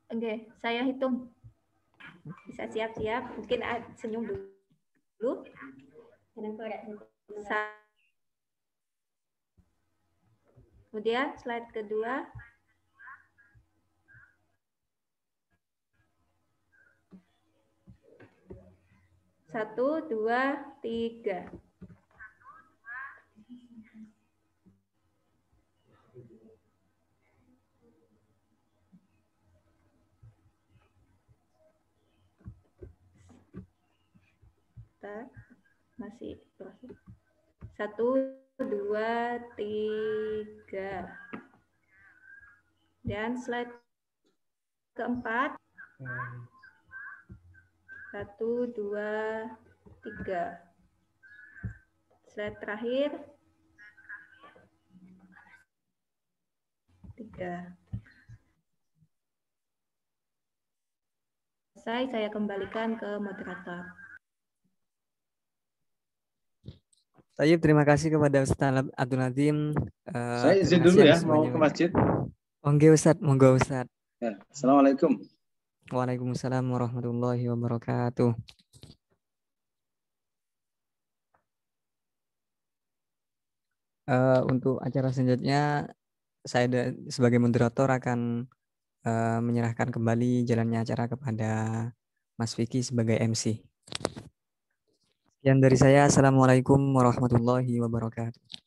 Oke, saya hitung. Bisa siap-siap. Mungkin senyum dulu. Kemudian slide kedua. Satu, dua, tiga. Masih proses. 1, 2, 3. Dan slide keempat. 1, 2, 3. Slide terakhir. 3. Saya kembalikan ke moderator. Tayyib, terima kasih kepada Ustaz Abdul Halim. Saya izin dulu ya, mau ke masjid. Oke Ustaz, monggo Ustaz. Ya, Assalamualaikum. Waalaikumsalam warahmatullahi wabarakatuh. Untuk acara selanjutnya, saya sebagai moderator akan menyerahkan kembali jalannya acara kepada Mas Vicky sebagai MC. Sekian dari saya. Assalamualaikum warahmatullahi wabarakatuh.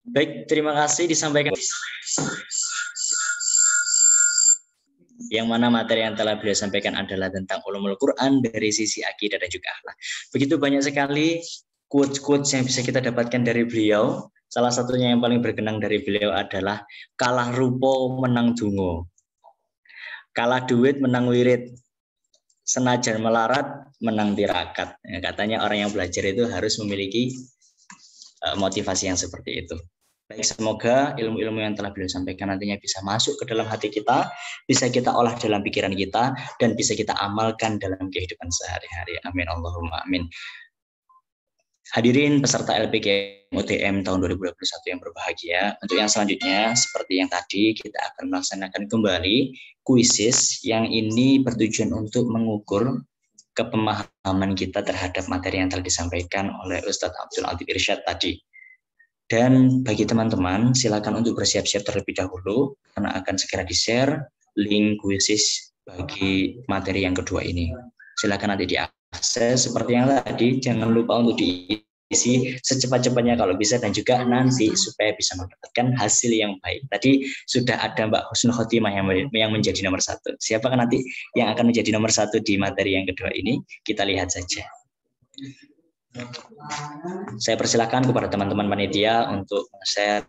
Baik, terima kasih disampaikan. Yang mana materi yang telah beliau sampaikan adalah tentang ulumul Quran dari sisi akidah dan juga akhlak. Begitu banyak sekali quotes-quotes yang bisa kita dapatkan dari beliau. Salah satunya yang paling berkenang dari beliau adalah kalah rupo menang dungo. Kalah duit menang wirid. Senajan melarat menang tirakat. Ya, katanya orang yang belajar itu harus memiliki motivasi yang seperti itu. Baik, semoga ilmu-ilmu yang telah beliau sampaikan nantinya bisa masuk ke dalam hati kita, bisa kita olah dalam pikiran kita, dan bisa kita amalkan dalam kehidupan sehari-hari. Amin Allahumma amin. Hadirin peserta LPKM UTM tahun 2021 yang berbahagia, untuk yang selanjutnya seperti yang tadi kita akan melaksanakan kembali kuisis yang ini bertujuan untuk mengukur kepemahaman kita terhadap materi yang telah disampaikan oleh Ustadz Abdul Latif Irsyad tadi. Dan bagi teman-teman silakan untuk bersiap-siap terlebih dahulu karena akan segera di-share link kuisis bagi materi yang kedua ini. Silakan nanti diakses seperti yang tadi, jangan lupa untuk diisi secepat-cepatnya kalau bisa, dan juga nanti supaya bisa mendapatkan hasil yang baik. Tadi sudah ada Mbak Husnul Khotimah yang menjadi nomor 1. Siapakah nanti yang akan menjadi nomor 1 di materi yang kedua ini? Kita lihat saja. Saya persilakan kepada teman-teman panitia untuk share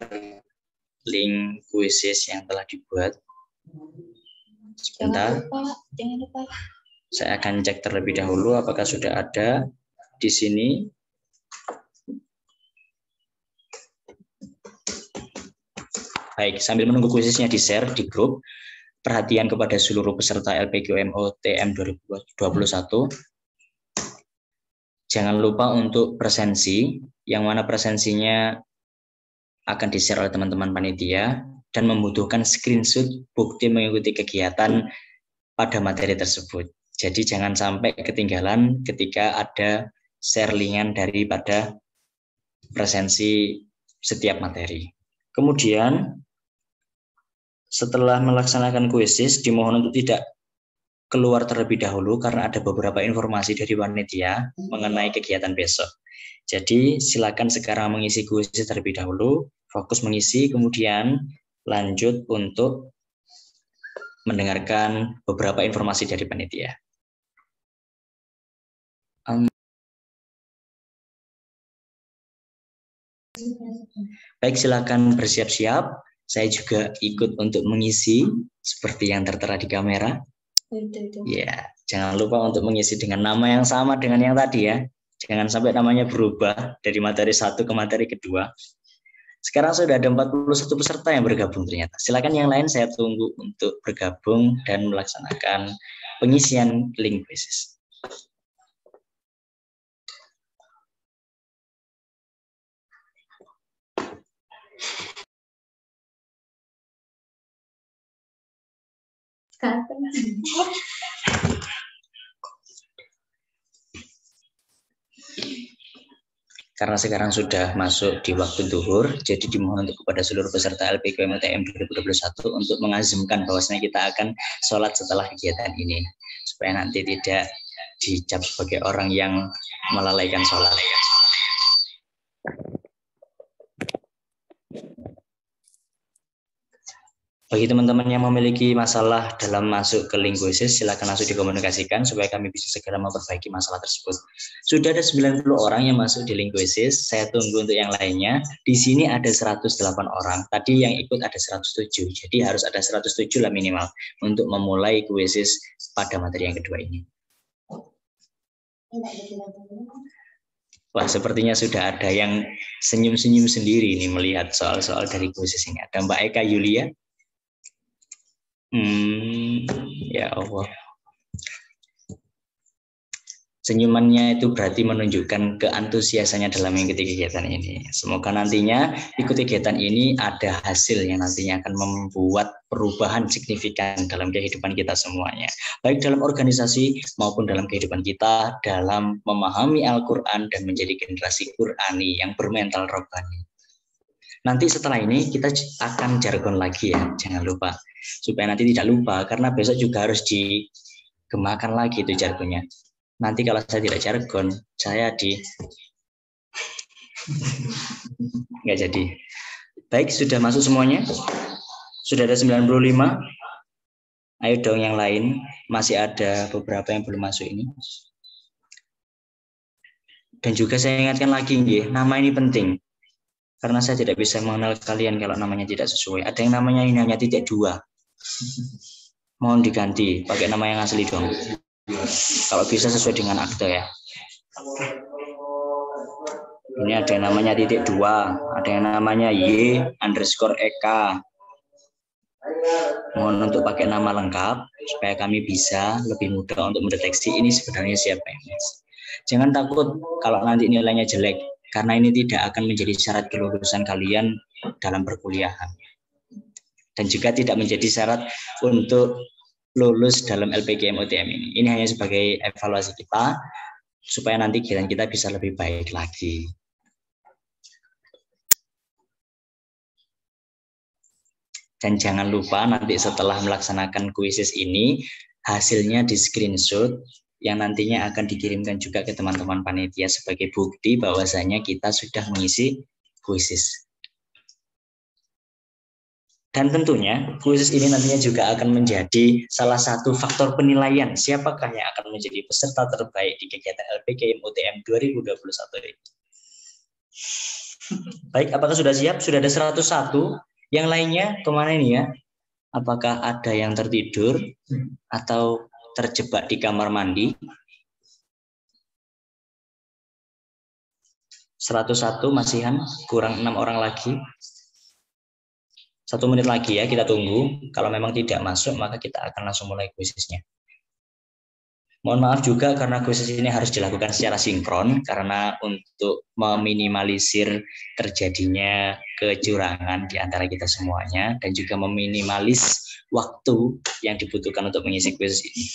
link kuisis yang telah dibuat. Sebentar. Jangan lupa. Saya akan cek terlebih dahulu apakah sudah ada di sini. Baik, sambil menunggu kuisisnya di-share di grup, perhatian kepada seluruh peserta LPKM UTM 2021. Jangan lupa untuk presensi, yang mana presensinya akan di-share oleh teman-teman panitia dan membutuhkan screenshot bukti mengikuti kegiatan pada materi tersebut. Jadi jangan sampai ketinggalan ketika ada share linkan daripada presensi setiap materi. Kemudian setelah melaksanakan kuisis, dimohon untuk tidak keluar terlebih dahulu karena ada beberapa informasi dari panitia mengenai kegiatan besok. Jadi silakan sekarang mengisi kuisis terlebih dahulu, fokus mengisi, kemudian lanjut untuk mendengarkan beberapa informasi dari panitia. Baik, silakan bersiap-siap. Saya juga ikut untuk mengisi seperti yang tertera di kamera. Ya, jangan lupa untuk mengisi dengan nama yang sama dengan yang tadi ya. Jangan sampai namanya berubah dari materi 1 ke materi kedua. Sekarang sudah ada 41 peserta yang bergabung ternyata. Silakan yang lain saya tunggu untuk bergabung dan melaksanakan pengisian link kuisis. Karena sekarang sudah masuk di waktu zuhur, jadi dimohon untuk kepada seluruh peserta LPKM UTM 2021 untuk mengazumkan bahwasanya kita akan sholat setelah kegiatan ini, supaya nanti tidak dicap sebagai orang yang melalaikan sholat. Bagi teman-teman yang memiliki masalah dalam masuk ke link kuisis, silakan langsung dikomunikasikan supaya kami bisa segera memperbaiki masalah tersebut. Sudah ada 90 orang yang masuk di link kuisis, saya tunggu untuk yang lainnya. Di sini ada 108 orang, tadi yang ikut ada 107, jadi harus ada 107 lah minimal untuk memulai kuisis pada materi yang kedua ini. Wah, sepertinya sudah ada yang senyum-senyum sendiri nih melihat soal-soal dari kuisis ini. Ada Mbak Eka Yulia. Ya Allah. Senyumannya itu berarti menunjukkan keantusiasannya dalam mengikuti kegiatan ini. Semoga nantinya ikuti kegiatan ini ada hasil yang nantinya akan membuat perubahan signifikan dalam kehidupan kita semuanya. Baik dalam organisasi maupun dalam kehidupan kita, dalam memahami Al-Quran dan menjadi generasi Qurani yang bermental robbani. Nanti setelah ini kita akan jargon lagi ya, jangan lupa. Supaya nanti tidak lupa, karena besok juga harus digemakan lagi itu jargonnya. Nanti kalau saya tidak jargon, saya nggak jadi. Baik, sudah masuk semuanya? Sudah ada 95? Ayo dong yang lain, masih ada beberapa yang belum masuk ini. Dan juga saya ingatkan lagi, nama ini penting. Karena saya tidak bisa mengenal kalian kalau namanya tidak sesuai. Ada yang namanya ini hanya .2. Mohon diganti, pakai nama yang asli dong. Kalau bisa sesuai dengan akte ya. Ini ada yang namanya .2, ada yang namanya Y_EK. Mohon untuk pakai nama lengkap supaya kami bisa lebih mudah untuk mendeteksi ini sebenarnya siapa yang Mas. Jangan takut kalau nanti nilainya jelek, karena ini tidak akan menjadi syarat kelulusan kalian dalam perkuliahan. Dan juga tidak menjadi syarat untuk lulus dalam LPKM UTM ini. Ini hanya sebagai evaluasi kita, supaya nanti kita bisa lebih baik lagi. Dan jangan lupa nanti setelah melaksanakan kuisis ini, hasilnya di screenshot yang nantinya akan dikirimkan juga ke teman-teman panitia sebagai bukti bahwasanya kita sudah mengisi kuisis. Dan tentunya kuisis ini nantinya juga akan menjadi salah satu faktor penilaian siapakah yang akan menjadi peserta terbaik di kegiatan LPKM UTM 2021 ini. Baik, apakah sudah siap? Sudah ada 101. Yang lainnya kemana ini ya? Apakah ada yang tertidur atau terjebak di kamar mandi? 101 masihan, kurang 6 orang lagi. 1 menit lagi ya, kita tunggu. Kalau memang tidak masuk, maka kita akan langsung mulai kuisisnya. Mohon maaf juga karena kuisis ini harus dilakukan secara sinkron, karena untuk meminimalisir terjadinya kecurangan di antara kita semuanya, dan juga meminimalis waktu yang dibutuhkan untuk mengisi kuisis ini.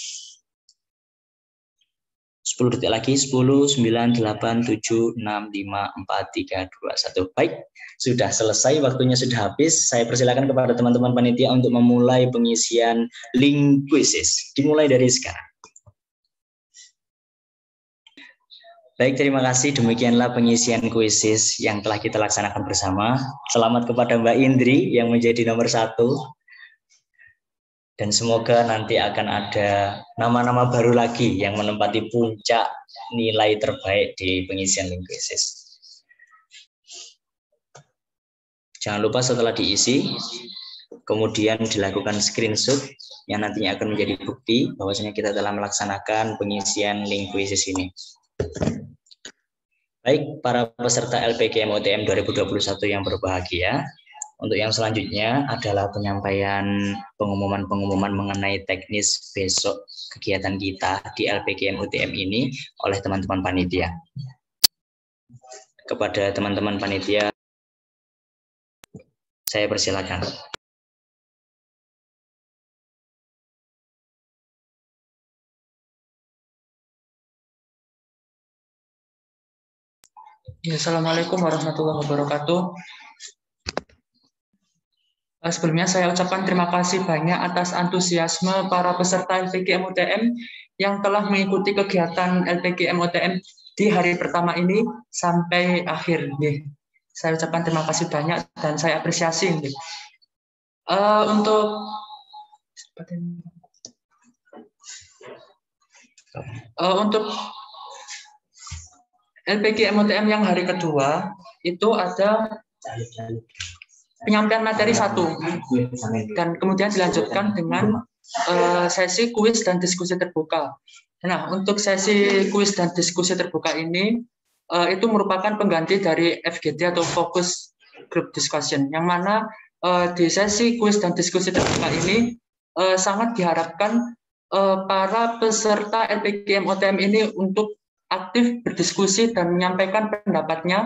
10 detik lagi, 10, 9, 8, 7, 6, 5, 4, 3, 2, 1. Baik, sudah selesai, waktunya sudah habis. Saya persilakan kepada teman-teman panitia untuk memulai pengisian link kuisis. Dimulai dari sekarang. Baik, terima kasih. Demikianlah pengisian kuisis yang telah kita laksanakan bersama. Selamat kepada Mbak Indri yang menjadi nomor 1. Dan semoga nanti akan ada nama-nama baru lagi yang menempati puncak nilai terbaik di pengisian link kuisis. Jangan lupa setelah diisi, kemudian dilakukan screenshot yang nantinya akan menjadi bukti bahwasanya kita telah melaksanakan pengisian link kuisis ini. Baik, para peserta LPKM UTM 2021 yang berbahagia, untuk yang selanjutnya adalah penyampaian pengumuman-pengumuman mengenai teknis besok kegiatan kita di LPKM UTM ini oleh teman-teman panitia. Kepada teman-teman panitia, saya persilakan. Ya, Assalamualaikum warahmatullahi wabarakatuh. Sebelumnya saya ucapkan terima kasih banyak atas antusiasme para peserta LPKM UTM yang telah mengikuti kegiatan LPKM UTM di hari pertama ini sampai akhir. Saya ucapkan terima kasih banyak dan saya apresiasi. Untuk LPKM UTM yang hari kedua itu ada penyampaian materi 1 dan kemudian dilanjutkan dengan sesi kuis dan diskusi terbuka. Nah, untuk sesi kuis dan diskusi terbuka ini itu merupakan pengganti dari FGD atau Focus Group Discussion, yang mana di sesi kuis dan diskusi terbuka ini sangat diharapkan para peserta LPKM UTM ini untuk aktif berdiskusi dan menyampaikan pendapatnya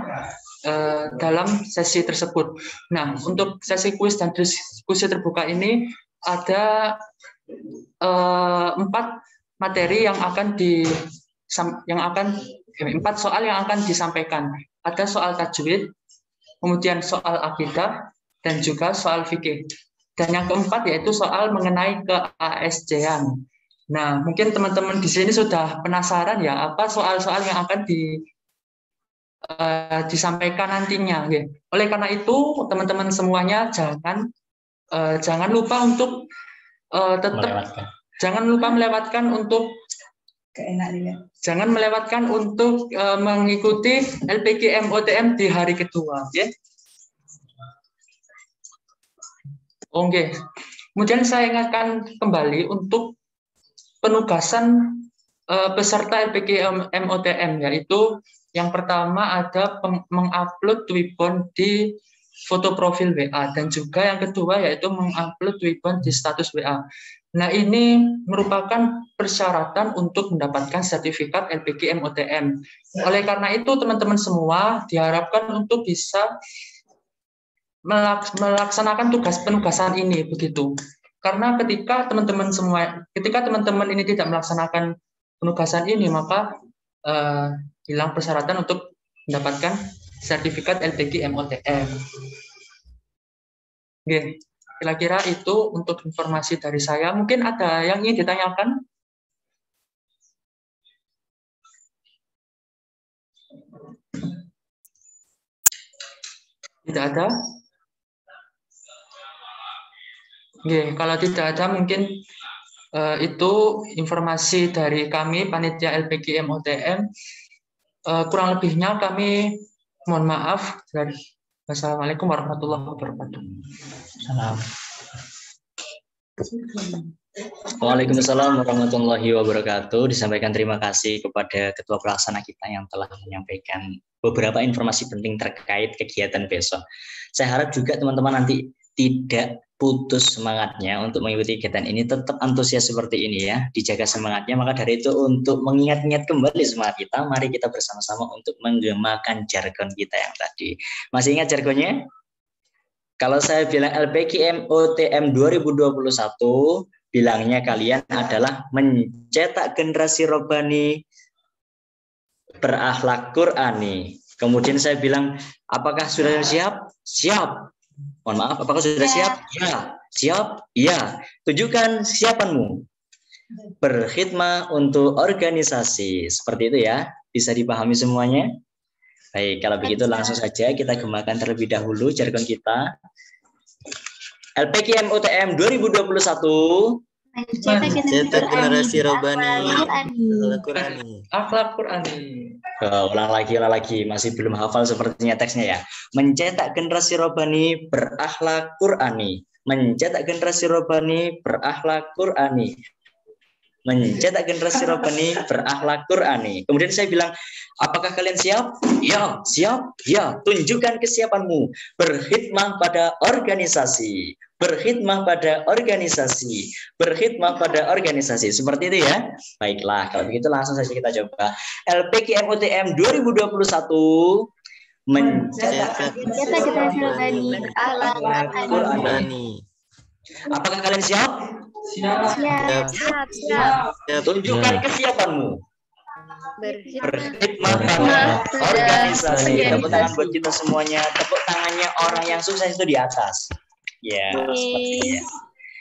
dalam sesi tersebut. Nah, untuk sesi kuis dan diskusi terbuka ini ada 4 materi yang akan 4 soal yang akan disampaikan. Ada soal tajwid, kemudian soal akidah, dan juga soal fikih. Dan yang keempat yaitu soal mengenai ke-ASJ-an. Nah, mungkin teman-teman di sini sudah penasaran ya, apa soal-soal yang akan disampaikan nantinya. Oleh karena itu, teman-teman semuanya jangan lupa untuk mengikuti LPKM UTM di hari kedua. Oke. Kemudian saya ingatkan kembali untuk penugasan peserta LPG MOTM, yaitu yang pertama ada mengupload Twibbon di foto profil WA, dan juga yang kedua yaitu mengupload Twibbon di status WA. Nah, ini merupakan persyaratan untuk mendapatkan sertifikat LPG MOTM. Oleh karena itu, teman-teman semua diharapkan untuk bisa melaksanakan tugas penugasan ini begitu. Karena ketika teman-teman ini tidak melaksanakan penugasan ini, maka hilang persyaratan untuk mendapatkan sertifikat LPG MOTM. Oke, kira-kira itu untuk informasi dari saya. Mungkin ada yang ingin ditanyakan? Tidak ada? Oke, kalau tidak ada mungkin itu informasi dari kami panitia LPG MOTM. Kurang lebihnya kami mohon maaf. Wassalamualaikum warahmatullahi wabarakatuh. Salam. Waalaikumsalam warahmatullahi wabarakatuh. Disampaikan terima kasih kepada Ketua Pelaksana kita yang telah menyampaikan beberapa informasi penting terkait kegiatan besok. Saya harap juga teman-teman nanti tidak putus semangatnya untuk mengikuti kegiatan ini, tetap antusias seperti ini ya, dijaga semangatnya. Maka dari itu, untuk mengingat-ingat kembali semangat kita, mari kita bersama-sama untuk menggemakan jargon kita yang tadi. Masih ingat jargonnya? Kalau saya bilang LPG MOTM 2021, bilangnya kalian adalah mencetak generasi robbani berakhlak Qur'ani. Kemudian saya bilang, apakah sudah siap? Siap. Mohon maaf, apakah sudah siap? Ya. Siap? Ya. Tunjukkan kesiapanmu. Berkhidmat untuk organisasi. Seperti itu ya. Bisa dipahami semuanya? Baik, kalau begitu langsung saja kita gemakan terlebih dahulu jargon kita. LPG MOTM 2021. Mencetak generasi robbani Akhlak Qur'ani. Ulang lagi, masih belum hafal sepertinya teksnya ya. Mencetak generasi robbani berakhlak Qur'ani. Mencetak generasi robbani berakhlak Qur'ani. Mencetak generasi robbani berakhlak Qur'ani. Kemudian saya bilang, apakah kalian siap? Ya, siap. Ya, tunjukkan kesiapanmu. Berkhidmat pada organisasi. Berkhidmat pada organisasi. Berkhidmat pada organisasi. Seperti itu ya. Baiklah, kalau begitu langsung saja kita coba. LPG MOTM 2021 mencetak generasi robbani berakhlak Qur'ani. Apakah kalian siap? Siap. Tunjukkan kesiapanmu. Berkhidmat pada organisasi. Tepuk tangan buat kita semuanya. Tepuk tangannya orang yang sukses itu di atas. Ya, seperti ya.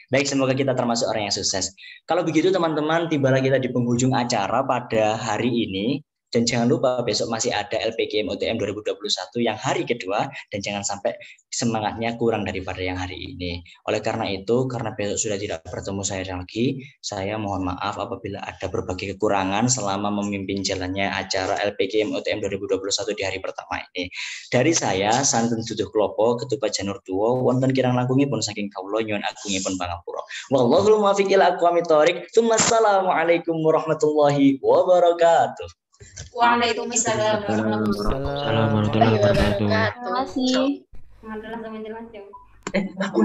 Baik, semoga kita termasuk orang yang sukses. Kalau begitu teman-teman, tibalah kita di penghujung acara pada hari ini. Dan jangan lupa besok masih ada LPG MOTM 2021 yang hari kedua, dan jangan sampai semangatnya kurang daripada yang hari ini. Oleh karena itu, karena besok sudah tidak bertemu saya lagi, saya mohon maaf apabila ada berbagai kekurangan selama memimpin jalannya acara LPG MOTM 2021 di hari pertama ini. Dari saya, Santun Duduh Klopo, Ketua Janur Duo, wonten kirang langkungipun saking kawula nyuwun agungipun pangapura. Wallahul muwaffiq ila aqwamit thoriq. Wassalamualaikum warahmatullahi wabarakatuh. Waalaikumsalam warahmatullahi wabarakatuh. Terima kasih. Alhamdulillah, Aku.